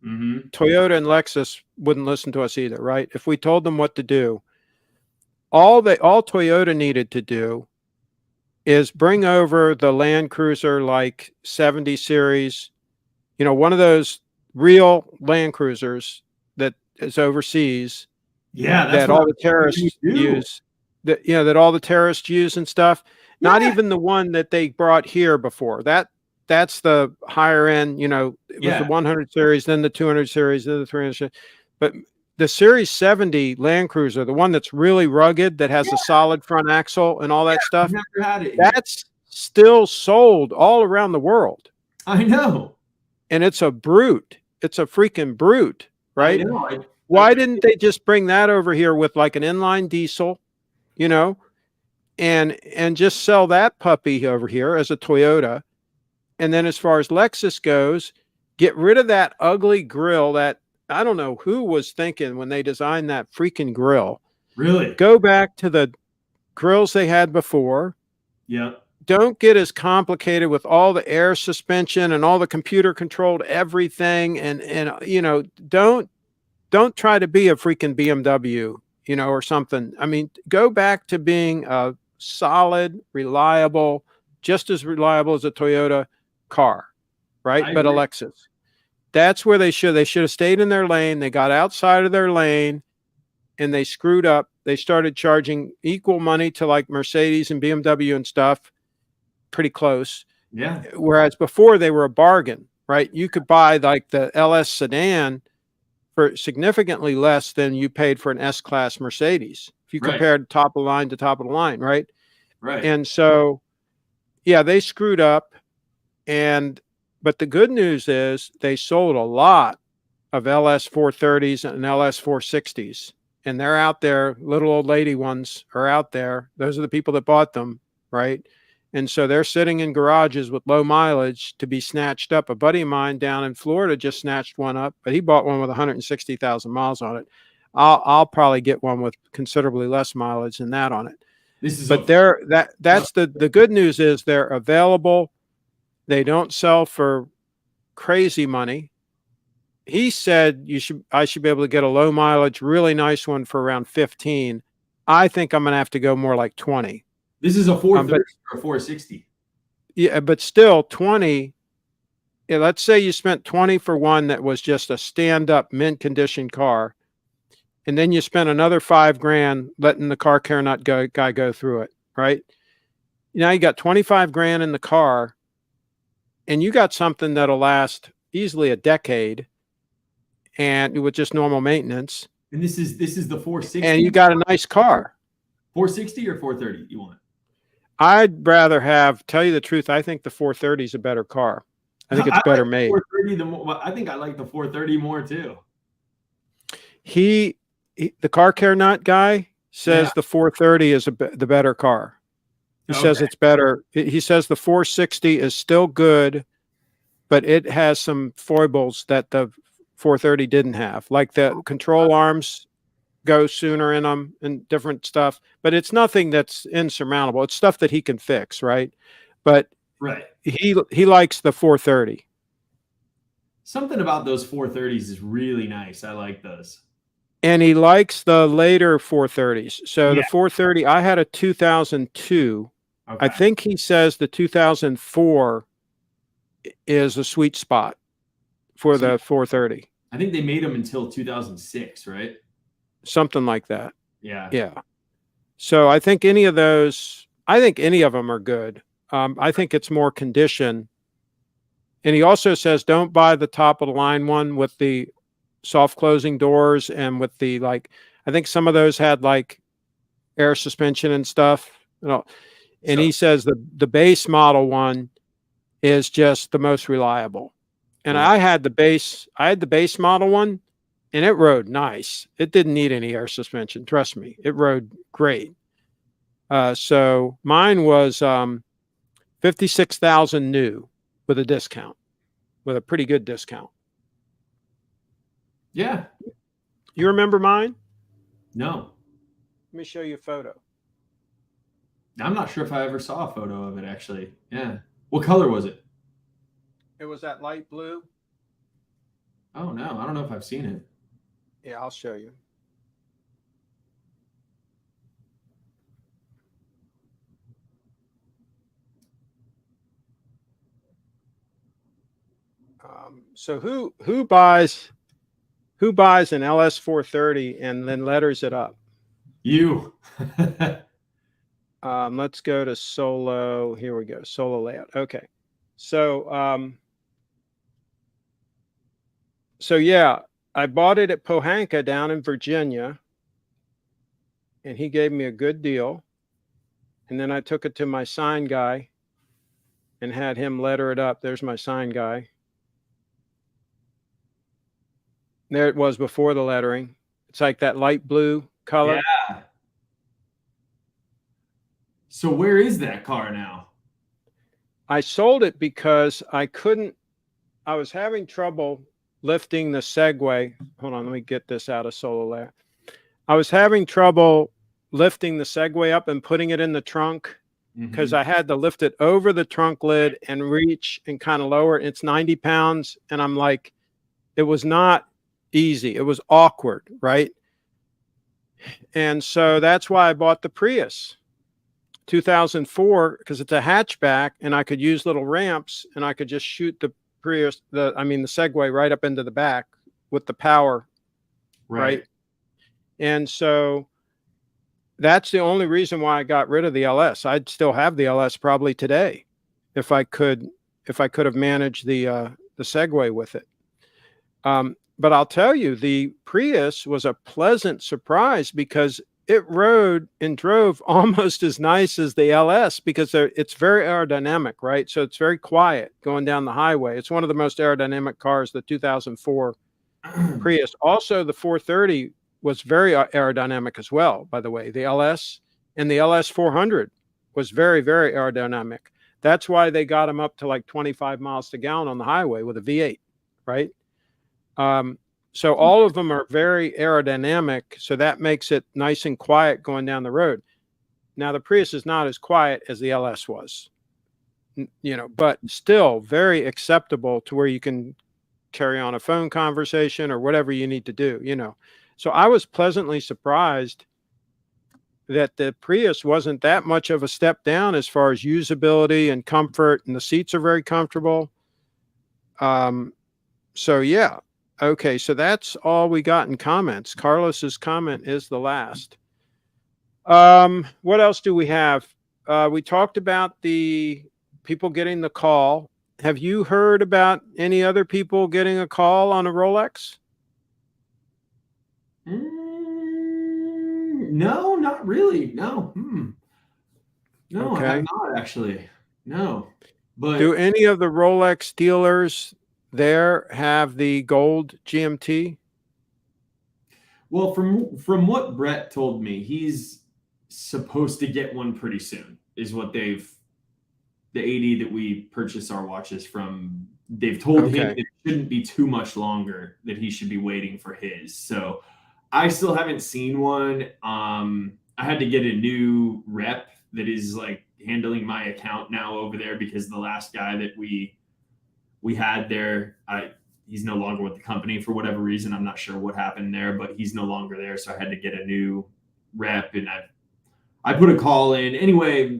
[SPEAKER 2] Hmm.
[SPEAKER 1] Toyota and Lexus wouldn't listen to us either, right? If we told them what to do, all Toyota needed to do is bring over the Land Cruiser like 70 series, you know, one of those real Land Cruisers that is overseas
[SPEAKER 2] Yeah, that's
[SPEAKER 1] that
[SPEAKER 2] what I
[SPEAKER 1] all
[SPEAKER 2] was
[SPEAKER 1] the
[SPEAKER 2] hoping
[SPEAKER 1] terrorists
[SPEAKER 2] you do.
[SPEAKER 1] use, that, you know, that all the terrorists use and stuff. Not
[SPEAKER 2] Yeah.
[SPEAKER 1] even the one that they brought here before. That's the higher end, you know, it was the
[SPEAKER 2] Yeah.
[SPEAKER 1] 100 series, then the 200 series, then the 300 series. But the Series 70 Land Cruiser, the one that's really rugged, that has
[SPEAKER 2] Yeah.
[SPEAKER 1] a solid front axle and all
[SPEAKER 2] Yeah.
[SPEAKER 1] that
[SPEAKER 2] I've
[SPEAKER 1] stuff,
[SPEAKER 2] never had it here.
[SPEAKER 1] that's still sold all around the world.
[SPEAKER 2] I know.
[SPEAKER 1] And it's a brute. It's a freaking brute,
[SPEAKER 2] I
[SPEAKER 1] right?
[SPEAKER 2] know.
[SPEAKER 1] Why didn't they just bring that over here with like an inline diesel, you know, and just sell that puppy over here as a Toyota? And then as far as Lexus goes, get rid of that ugly grill that I don't know who was thinking when they designed that freaking grill.
[SPEAKER 2] Really?
[SPEAKER 1] Go back to the grills they had before.
[SPEAKER 2] Yeah.
[SPEAKER 1] Don't get as complicated with all the air suspension and all the computer controlled everything. And you know, don't try to be a freaking BMW, you know, or something. I mean, go back to being a solid, reliable, just as reliable as a Toyota car, right?
[SPEAKER 2] I
[SPEAKER 1] But a
[SPEAKER 2] agree.
[SPEAKER 1] Lexus. That's where they should have stayed in their lane. They got outside of their lane and they screwed up. They started charging equal money to like Mercedes and BMW and stuff, pretty close.
[SPEAKER 2] Yeah.
[SPEAKER 1] Whereas before they were a bargain, right? You could buy like the LS sedan for significantly less than you paid for an S-Class Mercedes. If you
[SPEAKER 2] Right.
[SPEAKER 1] compared top of the line to top of the line, right?
[SPEAKER 2] Right.
[SPEAKER 1] And so, yeah, they screwed up. But the good news is they sold a lot of LS 430s and LS 460s. And they're out there, little old lady ones are out there. Those are the people that bought them, right? And so they're sitting in garages with low mileage to be snatched up. A buddy of mine down in Florida just snatched one up, but he bought one with 160,000 miles on it. I'll probably get one with considerably less mileage than that on it.
[SPEAKER 2] This is
[SPEAKER 1] But
[SPEAKER 2] a.
[SPEAKER 1] that's the good news is they're available. They don't sell for crazy money. He said I should be able to get a low mileage, really nice one for around 15. I think I'm going to have to go more like 20.
[SPEAKER 2] This is a
[SPEAKER 1] But
[SPEAKER 2] 430 or a 460.
[SPEAKER 1] yeah, but still 20. Yeah, let's say you spent 20 for one that was just a stand-up mint condition car, and then you spent another $5,000 letting the car care not guy go through it, right? Now you got 25 grand in the car, and you got something that'll last easily a decade, and with just normal maintenance,
[SPEAKER 2] And this is the 460.
[SPEAKER 1] and you got a nice car.
[SPEAKER 2] 460 or 430 you want?
[SPEAKER 1] I'd rather tell you the truth, I think the 430 is a better car. I think it's better made.
[SPEAKER 2] 430 I think I like the 430 more too.
[SPEAKER 1] The car care nut guy says the 430 is the better car. He says it's better. He says the 460 is still good, but it has some foibles that the 430 didn't have, like the control arms go sooner in them and different stuff. But it's nothing that's insurmountable. It's stuff that he can fix, right? But he likes the 430.
[SPEAKER 2] Something about those 430s is really nice. I like those.
[SPEAKER 1] And he likes the later 430s. So the 430, I had a 2002. Okay. I think he says the 2004 is a sweet spot for the 430.
[SPEAKER 2] I think they made them until 2006, right?
[SPEAKER 1] Something like that.
[SPEAKER 2] Yeah.
[SPEAKER 1] Yeah. So I think any of them are good. I think it's more condition. And he also says, don't buy the top of the line one with the soft closing doors and with the, like, I think some of those had like air suspension and stuff. And he
[SPEAKER 2] So
[SPEAKER 1] says the base model one is just the most reliable. And
[SPEAKER 2] cool.
[SPEAKER 1] I had the base model one, and it rode nice. It didn't need any air suspension. Trust me, it rode great. So mine was 56,000 new with a discount, with a pretty good discount.
[SPEAKER 2] Yeah.
[SPEAKER 1] You remember mine?
[SPEAKER 2] No,
[SPEAKER 1] Let me show you a photo.
[SPEAKER 2] I'm not sure if I ever saw a photo of it actually. Yeah. What color was it?
[SPEAKER 1] It was that light blue.
[SPEAKER 2] Oh no, I don't know if I've seen it.
[SPEAKER 1] Yeah, I'll show you. So who buys an LS 430 and then letters it up?
[SPEAKER 2] You.
[SPEAKER 1] Let's go to Solo. Here we go. Solo layout. Okay. So yeah, I bought it at Pohanka down in Virginia, and he gave me a good deal. And then I took it to my sign guy and had him letter it up. There's my sign guy. There it was before the lettering. It's like that light blue color.
[SPEAKER 2] Yeah. So where is that car now?
[SPEAKER 1] I sold it because I was having trouble lifting the Segway. Hold on, let me get this out of Solo layer. I was having trouble lifting the Segway up and putting it in the trunk because I had to lift it over the trunk lid and reach and kind of lower it. It's 90 pounds. And I'm like, it was not easy. It was awkward, right? And so that's why I bought the Prius 2004, because it's a hatchback and I could use little ramps and I could just shoot the Prius, the Segway right up into the back with the power, right? And so that's the only reason why I got rid of the LS. I'd still have the LS probably today if I could have managed the Segway with it. But I'll tell you, the Prius was a pleasant surprise because it rode and drove almost as nice as the LS because it's very aerodynamic, right? So it's very quiet going down the highway. It's one of the most aerodynamic cars, the 2004 Prius. Also, the 430 was very aerodynamic as well, by the way. The LS and the LS 400 was very, very aerodynamic. That's why they got them up to like 25 miles to gallon on the highway with a V8, right? So all of them are very aerodynamic. So that makes it nice and quiet going down the road. Now, the Prius is not as quiet as the LS was, but still very acceptable to where you can carry on a phone conversation or whatever you need to do. So I was pleasantly surprised that the Prius wasn't that much of a step down as far as usability and comfort, and the seats are very comfortable. So yeah. Okay, so that's all we got in comments. Carlos's comment is the last. What else do we have? We talked about the people getting the call. Have you heard about any other people getting a call on a Rolex?
[SPEAKER 2] No, not really. No. No,
[SPEAKER 1] Okay.
[SPEAKER 2] I have not actually. No. But
[SPEAKER 1] do any of the Rolex dealers there have the gold GMT?
[SPEAKER 2] Well, from what Brett told me, he's supposed to get one pretty soon. Is what the AD that we purchase our watches from. They've told him it shouldn't be too much longer, that he should be waiting for his. So I still haven't seen one. I had to get a new rep that is like handling my account now over there because the last guy that we had there, he's no longer with the company for whatever reason. I'm not sure what happened there, but he's no longer there. So I had to get a new rep, and I put a call in anyway.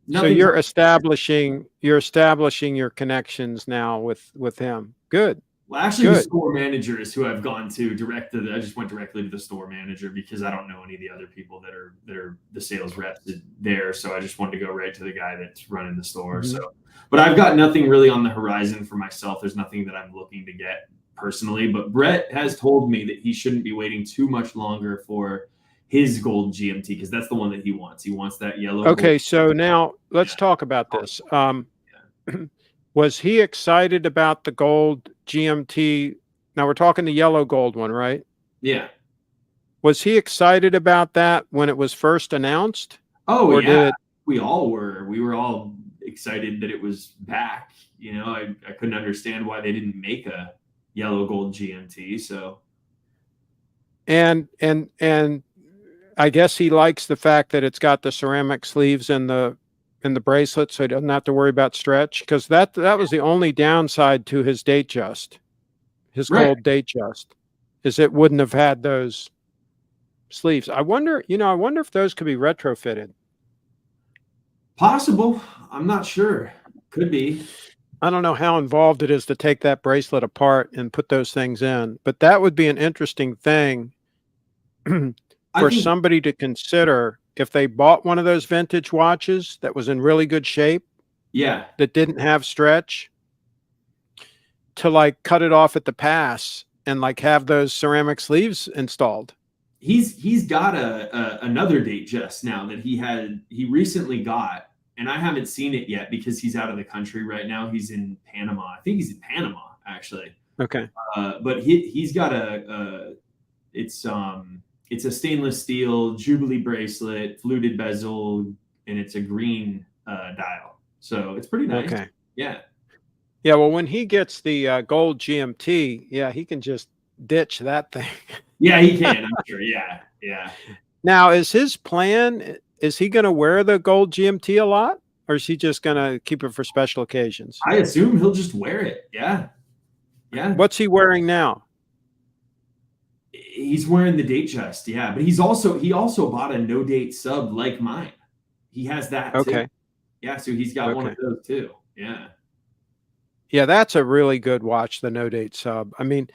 [SPEAKER 1] So you're establishing your connections now with him. Good.
[SPEAKER 2] Well, actually, the
[SPEAKER 1] Good.
[SPEAKER 2] store manager is who I've gone to direct. I just went directly to the store manager because I don't know any of the other people that are the sales reps there. So I just wanted to go right to the guy that's running the store. So,
[SPEAKER 1] Mhm.
[SPEAKER 2] but I've got nothing really on the horizon for myself. There's nothing that I'm looking to get personally. But Brett has told me that he shouldn't be waiting too much longer for his gold GMT because that's the one that he wants. He wants that yellow gold.
[SPEAKER 1] Okay, so now let's
[SPEAKER 2] Yeah.
[SPEAKER 1] talk about this. Was he excited about the gold GMT? Now we're talking the yellow gold one, right?
[SPEAKER 2] Yeah.
[SPEAKER 1] Was he excited about that when it was first announced?
[SPEAKER 2] Oh
[SPEAKER 1] Or
[SPEAKER 2] yeah,
[SPEAKER 1] did it?
[SPEAKER 2] we all were. We were all excited that it was back. You know, I couldn't understand why they didn't make a yellow gold GMT. So
[SPEAKER 1] And I guess he likes the fact that it's got the ceramic sleeves and the bracelet, so he doesn't have to worry about stretch. Because that was the only downside to his date just, his
[SPEAKER 2] right,
[SPEAKER 1] gold date just, is it wouldn't have had those sleeves. I wonder, I wonder if those could be retrofitted.
[SPEAKER 2] possible. I'm not sure. Could be.
[SPEAKER 1] I don't know how involved it is to take that bracelet apart and put those things in, but that would be an interesting thing
[SPEAKER 2] I
[SPEAKER 1] for
[SPEAKER 2] think.
[SPEAKER 1] somebody to consider if they bought one of those vintage watches that was in really good shape,
[SPEAKER 2] Yeah,
[SPEAKER 1] that didn't have stretch, to like cut it off at the pass and like have those ceramic sleeves installed.
[SPEAKER 2] he's got another date just now that he recently got, and I haven't seen it yet because he's out of the country right now. He's in Panama. I think he's in Panama actually.
[SPEAKER 1] Okay.
[SPEAKER 2] But he's got it's it's a stainless steel Jubilee bracelet, fluted bezel, and it's a green dial. So it's pretty nice.
[SPEAKER 1] Okay.
[SPEAKER 2] Yeah.
[SPEAKER 1] Yeah. Well, when he gets the gold GMT, yeah, he can just ditch that thing.
[SPEAKER 2] Yeah, he can, I'm sure. Yeah. Yeah.
[SPEAKER 1] Now, is his plan, is he going to wear the gold GMT a lot, or is he just going to keep it for special occasions?
[SPEAKER 2] I assume he'll just wear it. Yeah. Yeah.
[SPEAKER 1] What's he wearing now?
[SPEAKER 2] He's wearing the date chest. Yeah. But he also bought a no date sub like mine. He has that too.
[SPEAKER 1] Okay.
[SPEAKER 2] Yeah. So he's got one
[SPEAKER 1] Okay.
[SPEAKER 2] of those too. Yeah.
[SPEAKER 1] Yeah, that's a really good watch, the no date sub. I mean,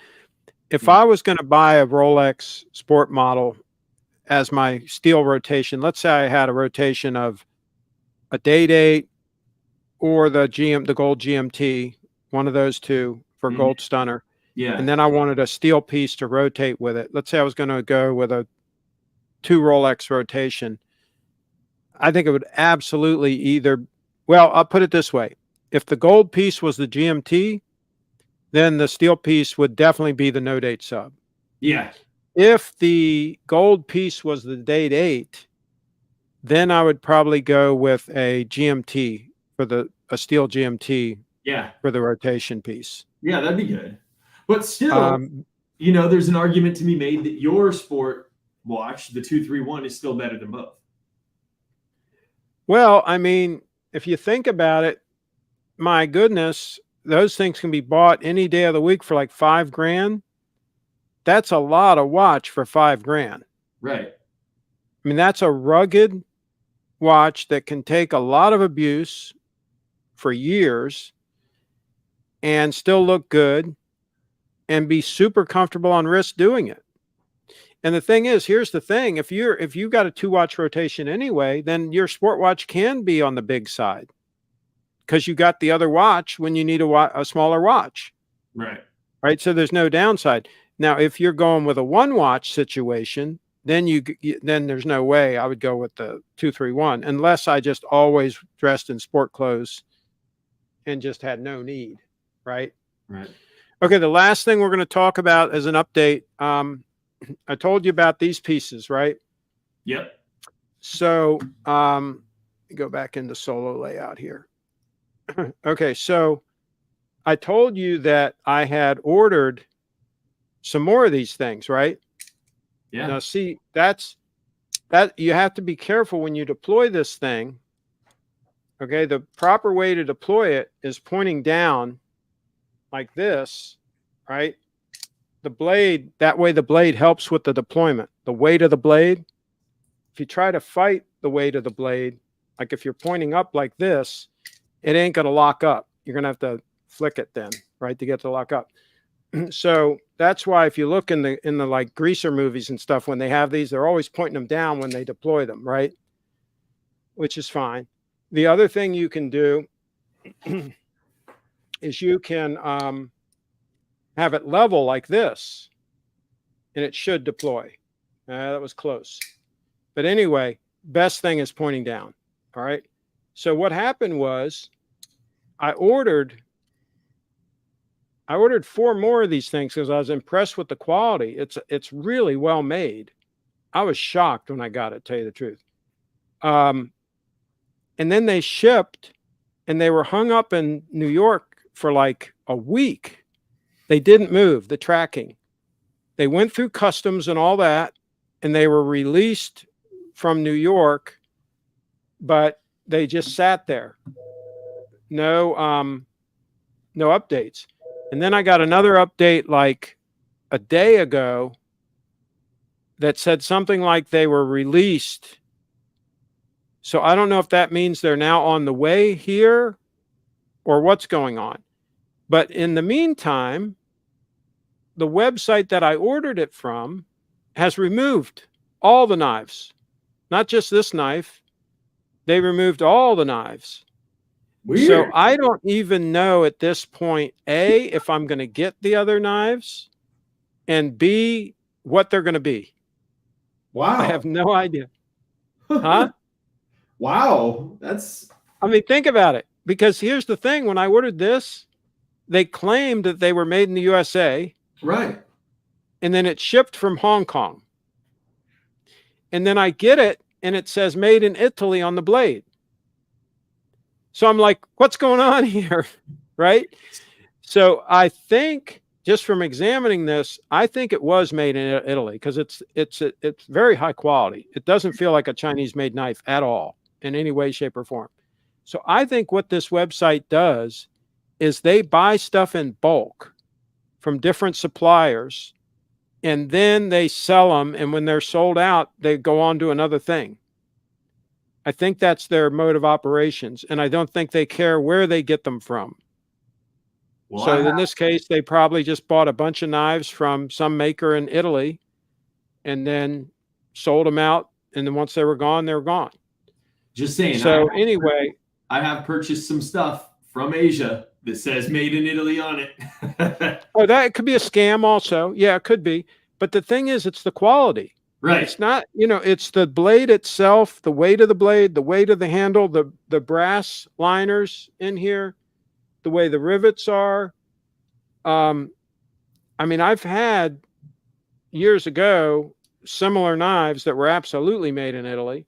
[SPEAKER 1] if
[SPEAKER 2] Yeah.
[SPEAKER 1] I was going to buy a Rolex sport model as my steel rotation, let's say I had a rotation of a day date or the gold GMT, one of those two for
[SPEAKER 2] Mhm.
[SPEAKER 1] gold stunner,
[SPEAKER 2] Yeah.
[SPEAKER 1] and then I wanted a steel piece to rotate with it. Let's say I was going to go with a 2 Rolex rotation. I think it would absolutely either, well, I'll put it this way. If the gold piece was the GMT, then the steel piece would definitely be the no date sub.
[SPEAKER 2] Yeah.
[SPEAKER 1] If the gold piece was the date 8, then I would probably go with a GMT for a steel GMT
[SPEAKER 2] Yeah.
[SPEAKER 1] for the rotation piece.
[SPEAKER 2] Yeah. That'd be good. But still,
[SPEAKER 1] Um,
[SPEAKER 2] there's an argument to be made that your sport watch, the 231, is still better than both.
[SPEAKER 1] well, I mean, if you think about it, my goodness, those things can be bought any day of the week for like $5,000. That's a lot of watch for $5,000.
[SPEAKER 2] Right.
[SPEAKER 1] I mean, that's a rugged watch that can take a lot of abuse for years and still look good and be super comfortable on wrist doing it. And the thing is, here's the thing: if you've got a 2 watch rotation anyway, then your sport watch can be on the big side because you got the other watch when you need a smaller watch,
[SPEAKER 2] Right.
[SPEAKER 1] right? So there's no downside. Now, if you're going with a 1 watch situation, then then there's no way I would go with the 231 unless I just always dressed in sport clothes and just had no need, right?
[SPEAKER 2] Right.
[SPEAKER 1] Okay, the last thing we're going to talk about as an update. I told you about these pieces, right?
[SPEAKER 2] Yep.
[SPEAKER 1] So go back into solo layout here. Okay, so I told you that I had ordered some more of these things, right?
[SPEAKER 2] Yeah.
[SPEAKER 1] Now, see, that you have to be careful when you deploy this thing. Okay, the proper way to deploy it is pointing down like this, right? The blade, that way the blade helps with the deployment. The weight of the blade, if you try to fight the weight of the blade, like if you're pointing up like this, it ain't going to lock up. You're going to have to flick it then, right, to get to lock up. So that's why if you look in the like greaser movies and stuff, when they have these, they're always pointing them down when they deploy them, right? Which is fine. The other thing you can do is you can have it level like this, and it should deploy. That was close. But anyway, best thing is pointing down. All right. So what happened was I ordered 4 more of these things because I was impressed with the quality. It's really well made. I was shocked when I got it, to tell you the truth. And then they shipped, and they were hung up in New York for like a week. They didn't move the tracking. They went through customs and all that, and they were released from New York, but they just sat there. No updates. And then I got another update like a day ago that said something like they were released. So I don't know if that means they're now on the way here or what's going on. But in the meantime, the website that I ordered it from has removed all the knives, not just this knife. They removed all the knives.
[SPEAKER 2] Weird.
[SPEAKER 1] So I don't even know at this point, A, if I'm going to get the other knives, and B, what they're going to be.
[SPEAKER 2] Wow.
[SPEAKER 1] I have no idea. Huh?
[SPEAKER 2] Wow.
[SPEAKER 1] I mean, think about it. Because here's the thing. When I ordered this, they claimed that they were made in the USA.
[SPEAKER 2] Right.
[SPEAKER 1] And then it shipped from Hong Kong. And then I get it, and it says made in Italy on the blade. So I'm like, what's going on here? Right? So I think, just from examining this, I think it was made in Italy because it's very high quality. It doesn't feel like a Chinese made knife at all in any way, shape, or form. So I think what this website does is they buy stuff in bulk from different suppliers, and then they sell them. And when they're sold out, they go on to another thing. I think that's their mode of operations, and I don't think they care where they get them from. Well, so in this case, they probably just bought a bunch of knives from some maker in Italy and then sold them out. And then once they were gone, they were gone.
[SPEAKER 2] Just saying.
[SPEAKER 1] So anyway,
[SPEAKER 2] I have purchased some stuff from Asia that says made in Italy on it.
[SPEAKER 1] Oh, that could be a scam also. Yeah, it could be. But the thing is, it's the quality.
[SPEAKER 2] Right.
[SPEAKER 1] It's not, it's the blade itself, the weight of the blade, the weight of the handle, the brass liners in here, the way the rivets are. I mean, I've had years ago similar knives that were absolutely made in Italy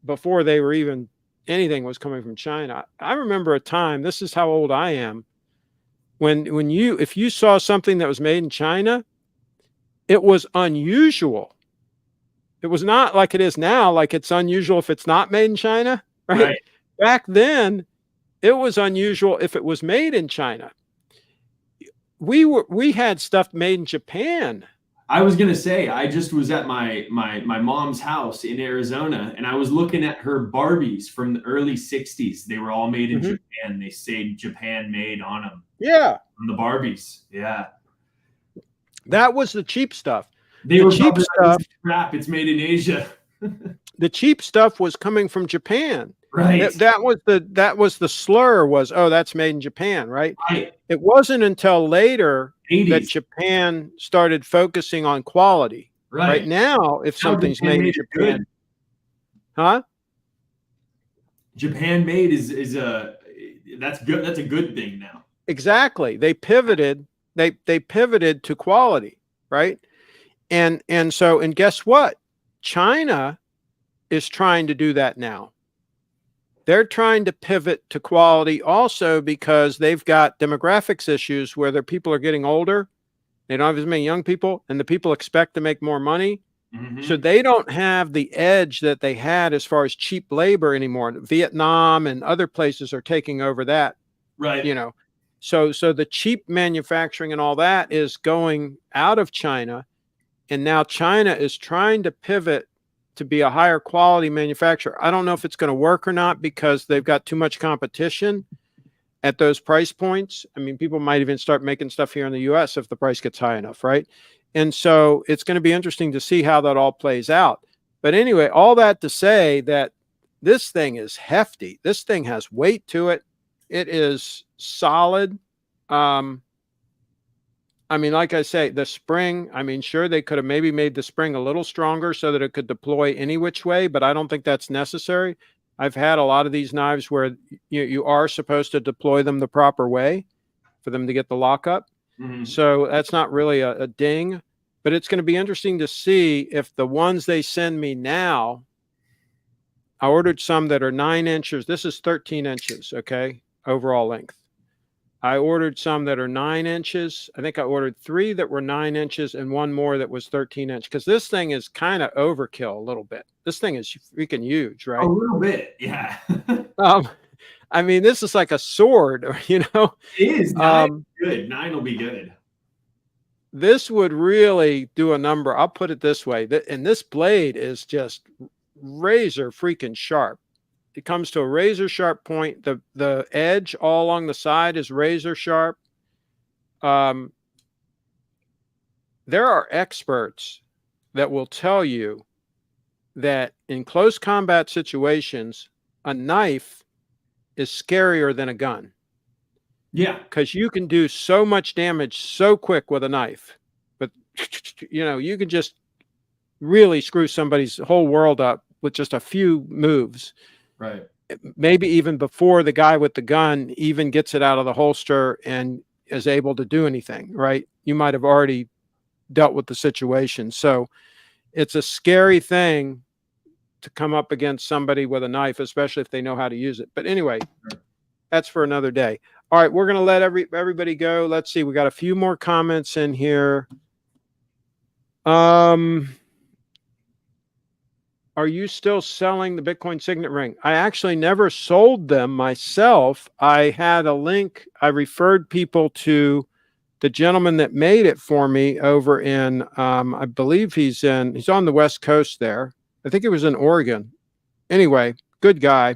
[SPEAKER 1] before they were even anything was coming from China. I remember a time, this is how old I am, when if you saw something that was made in China, it was unusual. It was not like it is now, like it's unusual if it's not made in China, right? Back then, it was unusual if it was made in China. We had stuff made in Japan.
[SPEAKER 2] I was gonna say, I just was at my mom's house in Arizona, and I was looking at her Barbies from the early '60s. They were all made in Japan. They say Japan made on them.
[SPEAKER 1] Yeah,
[SPEAKER 2] on the Barbies. Yeah,
[SPEAKER 1] that was the cheap stuff.
[SPEAKER 2] They were cheap stuff. Crap, it's made in Asia.
[SPEAKER 1] The cheap stuff was coming from Japan.
[SPEAKER 2] Right.
[SPEAKER 1] That was the slur was, oh, that's made in Japan, right?
[SPEAKER 2] Right.
[SPEAKER 1] It wasn't until later
[SPEAKER 2] 80s.
[SPEAKER 1] that Japan started focusing on quality.
[SPEAKER 2] Right
[SPEAKER 1] now, if something's made in Japan,
[SPEAKER 2] Japan made is that's good. That's a good thing now.
[SPEAKER 1] Exactly. They pivoted. They pivoted to quality, right? And guess what? China is trying to do that now. They're trying to pivot to quality also because they've got demographics issues where their people are getting older. They don't have as many young people, and the people expect to make more money. So they don't have the edge that they had as far as cheap labor anymore. Vietnam and other places are taking over that.
[SPEAKER 2] Right.
[SPEAKER 1] So the cheap manufacturing and all that is going out of China. And now China is trying to pivot to be a higher quality manufacturer. I don't know if it's going to work or not because they've got too much competition. at those price points. I mean, people might even start making stuff here in the US if the price gets high enough, right? And so it's going to be interesting to see how that all plays out. But anyway, all that to say that this thing is hefty. This thing has weight to it. It is solid. I mean, like I say, the spring, I mean, sure, they could have maybe made the spring a little stronger so that it could deploy any which way, but I don't think that's necessary. I've had a lot of these knives where you are supposed to deploy them the proper way for them to get the lockup.
[SPEAKER 2] Mhm.
[SPEAKER 1] So that's not really a ding, but it's going to be interesting to see if the ones they send me now, I ordered some that are 9 inches. This is 13 inches, okay, overall length. I ordered some that are 9 inches. I think I ordered 3 that were 9 inches and 1 more that was 13 inch. Because this thing is kind of overkill a little bit. This thing is freaking huge,
[SPEAKER 2] A
[SPEAKER 1] right?
[SPEAKER 2] little bit, yeah.
[SPEAKER 1] I mean, this is like a sword, you know.
[SPEAKER 2] It is 9 good. 9 will be good.
[SPEAKER 1] This would really do a number. I'll put it this way. And this blade is just razor freaking sharp. It comes to a razor sharp point. The edge all along the side is razor sharp. There are experts that will tell you that in close combat situations, a knife is scarier than a gun.
[SPEAKER 2] Yeah.
[SPEAKER 1] Because you can do so much damage so quick with a knife. But, you know, you can just really screw somebody's whole world up with just a few moves.
[SPEAKER 2] Right.
[SPEAKER 1] Maybe even before the guy with the gun even gets it out of the holster and is able to do anything, right? You might have already dealt with the situation. So it's a scary thing to come up against somebody with a knife, especially if they know how to use it. But anyway, that's for another day. All right, we're going to let everybody go. Let's see. We got a few more comments in here. Are you still selling the Bitcoin signet ring? I actually never sold them myself. I had a link. I referred people to the gentleman that made it for me over in, I believe he's on the West Coast there. I think it was in Oregon. Anyway, good guy.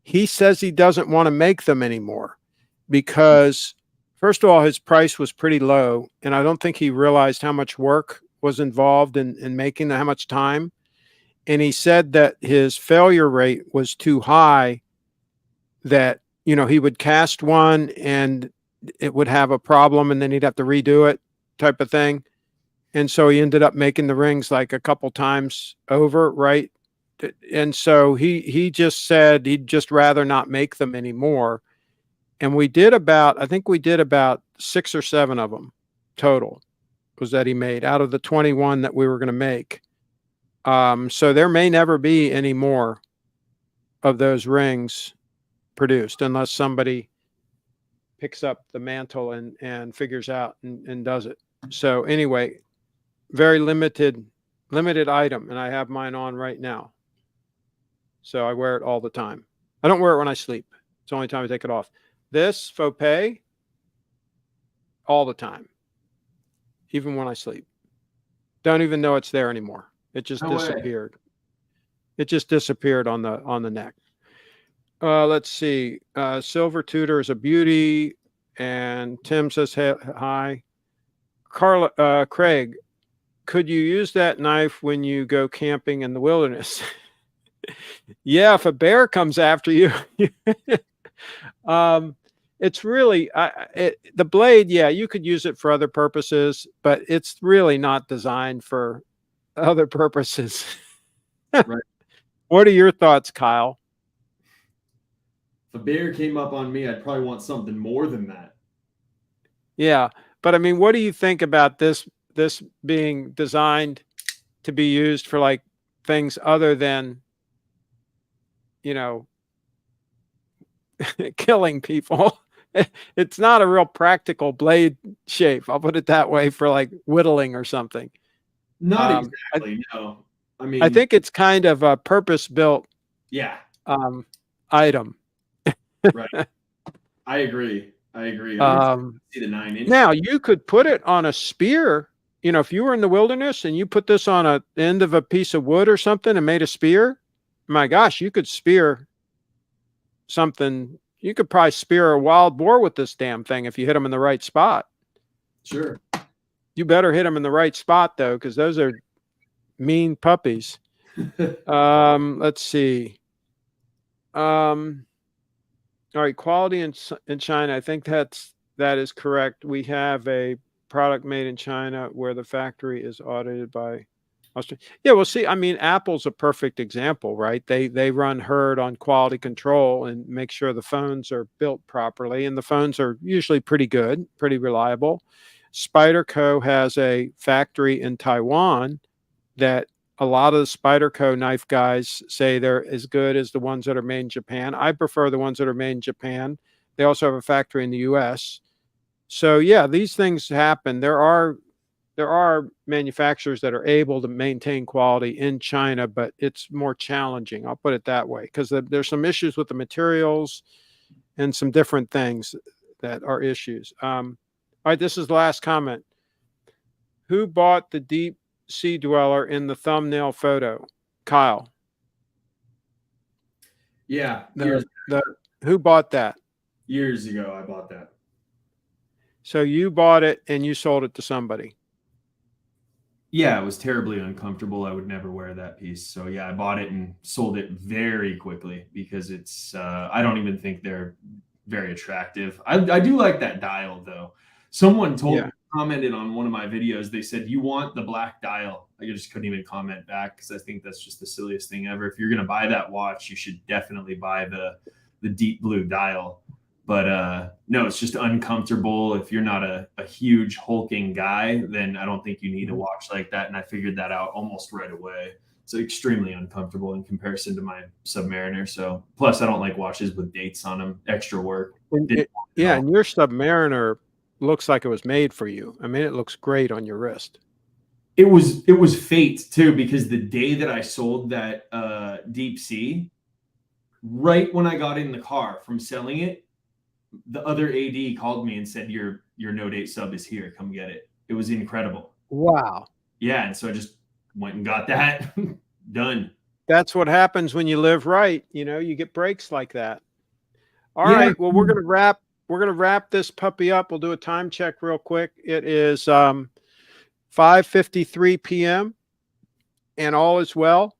[SPEAKER 1] He says he doesn't want to make them anymore because, first of all, his price was pretty low. And I don't think he realized how much work was involved in making them, how much time. And he said that his failure rate was too high, that, you know, he would cast one and it would have a problem and then he'd have to redo it, type of thing. And so he ended up making the rings like a couple times over, right? And so he just said he'd just rather not make them anymore. And we did about, I think we did about 6 or 7 of them total was that he made out of the 21 that we were going to make. So there may never be any more of those rings produced unless somebody picks up the mantle and figures out and does it. So anyway, very limited item. And I have mine on right now. So I wear it all the time. I don't wear it when I sleep. It's the only time I take it off. This faux pay, all the time, even when I sleep. Don't even know it's there anymore. It just disappeared. It just disappeared on the neck. Let's see. Silver Tudor is a beauty. And Tim says, hey, hi. Craig, could you use that knife when you go camping in the wilderness? Yeah, if a bear comes after you. It's really the blade. Yeah, you could use it for other purposes, but it's really not designed for other purposes.
[SPEAKER 2] Right.
[SPEAKER 1] What are your thoughts, Kyle?
[SPEAKER 2] If a bear came up on me, I'd probably want something more than that.
[SPEAKER 1] Yeah, but I mean, what do you think about this being designed to be used for like things other than, you know, killing people? It's not a real practical blade shape. I'll put it that way, for like whittling or something.
[SPEAKER 2] Not exactly. No, I mean,
[SPEAKER 1] I think it's kind of a purpose-built,
[SPEAKER 2] yeah,
[SPEAKER 1] item.
[SPEAKER 2] right. I agree. I see the 9 inch.
[SPEAKER 1] Now you could put it on a spear. You know, if you were in the wilderness and you put this on a end of a piece of wood or something and made a spear, my gosh, you could spear something, You could probably spear a wild boar with this damn thing if you hit them in the right spot.
[SPEAKER 2] Sure.
[SPEAKER 1] You better hit them in the right spot though, because those are mean puppies. Let's see. All right, quality in China. I think that is correct. We have a product made in China where the factory is audited by Australia. Yeah, well, see, I mean, Apple's a perfect example, right? They run herd on quality control and make sure the phones are built properly, and the phones are usually pretty good, pretty reliable. Spyderco has a factory in Taiwan that a lot of the Spyderco knife guys say they're as good as the ones that are made in Japan. I prefer the ones that are made in Japan. They also have a factory in the US. So yeah, these things happen. There are manufacturers that are able to maintain quality in China, but it's more challenging. I'll put it that way, because there's some issues with the materials and some different things that are issues. All right, this is the last comment. Who bought the deep sea dweller in the thumbnail photo? Kyle.
[SPEAKER 2] Yeah.
[SPEAKER 1] Who bought that?
[SPEAKER 2] Years ago, I bought that.
[SPEAKER 1] So you bought it and you sold it to somebody.
[SPEAKER 2] Yeah, it was terribly uncomfortable. I would never wear that piece. So yeah, I bought it and sold it very quickly because it's I don't even think they're very attractive. I do like that dial though. Someone commented on one of my videos. They said, "You want the black dial?" I just couldn't even comment back because I think that's just the silliest thing ever. If you're gonna buy that watch, you should definitely buy the deep blue dial. But no, it's just uncomfortable. If you're not a huge hulking guy, then I don't think you need a watch like that. And I figured that out almost right away. It's extremely uncomfortable in comparison to my Submariner. So plus I don't like watches with dates on them, extra work.
[SPEAKER 1] And your Submariner looks like it was made for you. I mean, it looks great on your wrist.
[SPEAKER 2] It was fate too, because the day that I sold that deep sea, right when I got in the car from selling it, the other AD called me and said, your no date sub is here. Come get it. It was incredible.
[SPEAKER 1] Wow.
[SPEAKER 2] Yeah. And so I just went and got that done.
[SPEAKER 1] That's what happens when you live right. You know, you get breaks like that. All right. Well, we're going to wrap this puppy up. We'll do a time check real quick. It is 5:53 p.m. and all is well.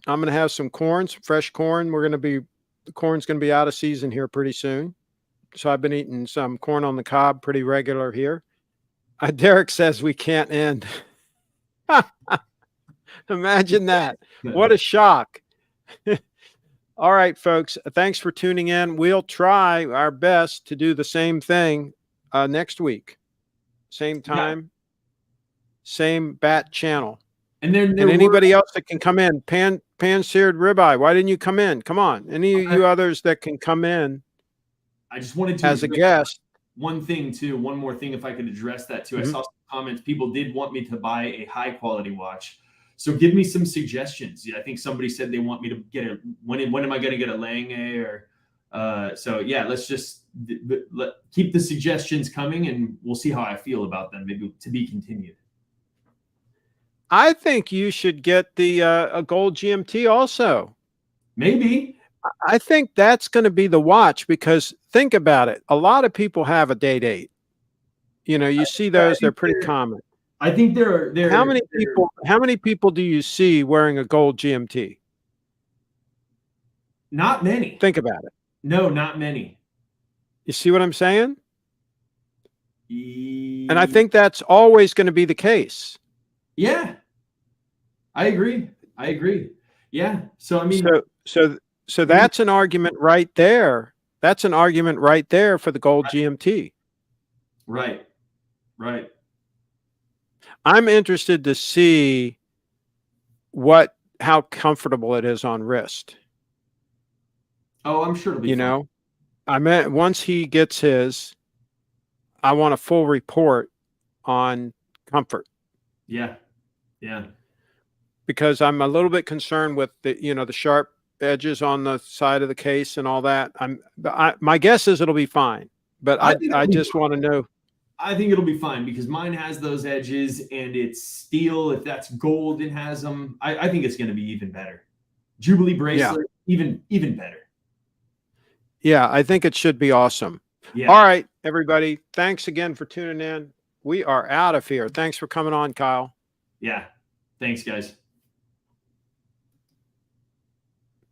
[SPEAKER 1] I'm going to have some corn, some fresh corn. The corn's going to be out of season here pretty soon. So I've been eating some corn on the cob pretty regular here. Derek says we can't end. Imagine that. What a shock. All right, folks. Thanks for tuning in. We'll try our best to do the same thing next week. Same time, same bat channel. And anybody else that can come in, pan-seared ribeye. Why didn't you come in? Come on. Any of you others that can come in.
[SPEAKER 2] I just wanted to,
[SPEAKER 1] as a guest,
[SPEAKER 2] one more thing, if I could address that too. I saw some comments. People did want me to buy a high quality watch. So give me some suggestions. I think somebody said they want me to get a, when am I going to get a Lange or, so yeah, let's just keep the suggestions coming and we'll see how I feel about them. Maybe to be continued.
[SPEAKER 1] I think you should get the, a gold GMT also.
[SPEAKER 2] Maybe.
[SPEAKER 1] I think that's going to be the watch, because think about it. A lot of people have a day date. You know, you see those, they're pretty common.
[SPEAKER 2] I think there are
[SPEAKER 1] how many people do you see wearing a gold GMT?
[SPEAKER 2] Not many.
[SPEAKER 1] Think about it.
[SPEAKER 2] No, not many.
[SPEAKER 1] You see what I'm saying? And I think that's always going to be the case.
[SPEAKER 2] Yeah. I agree. Yeah. So I mean,
[SPEAKER 1] so that's an argument right there. That's an argument right there for the gold GMT.
[SPEAKER 2] Right.
[SPEAKER 1] I'm interested to see how comfortable it is on wrist.
[SPEAKER 2] Oh, I'm sure it'll be fine.
[SPEAKER 1] I mean, once he gets his, I want a full report on comfort.
[SPEAKER 2] Yeah.
[SPEAKER 1] Because I'm a little bit concerned with the sharp edges on the side of the case and all that. My guess is it'll be fine, but I just want to know.
[SPEAKER 2] I think it'll be fine because mine has those edges and it's steel. If that's gold and has them, I think it's going to be even better. Jubilee bracelet, even better.
[SPEAKER 1] Yeah, I think it should be awesome.
[SPEAKER 2] Yeah.
[SPEAKER 1] All right, everybody. Thanks again for tuning in. We are out of here. Thanks for coming on, Kyle.
[SPEAKER 2] Yeah. Thanks, guys.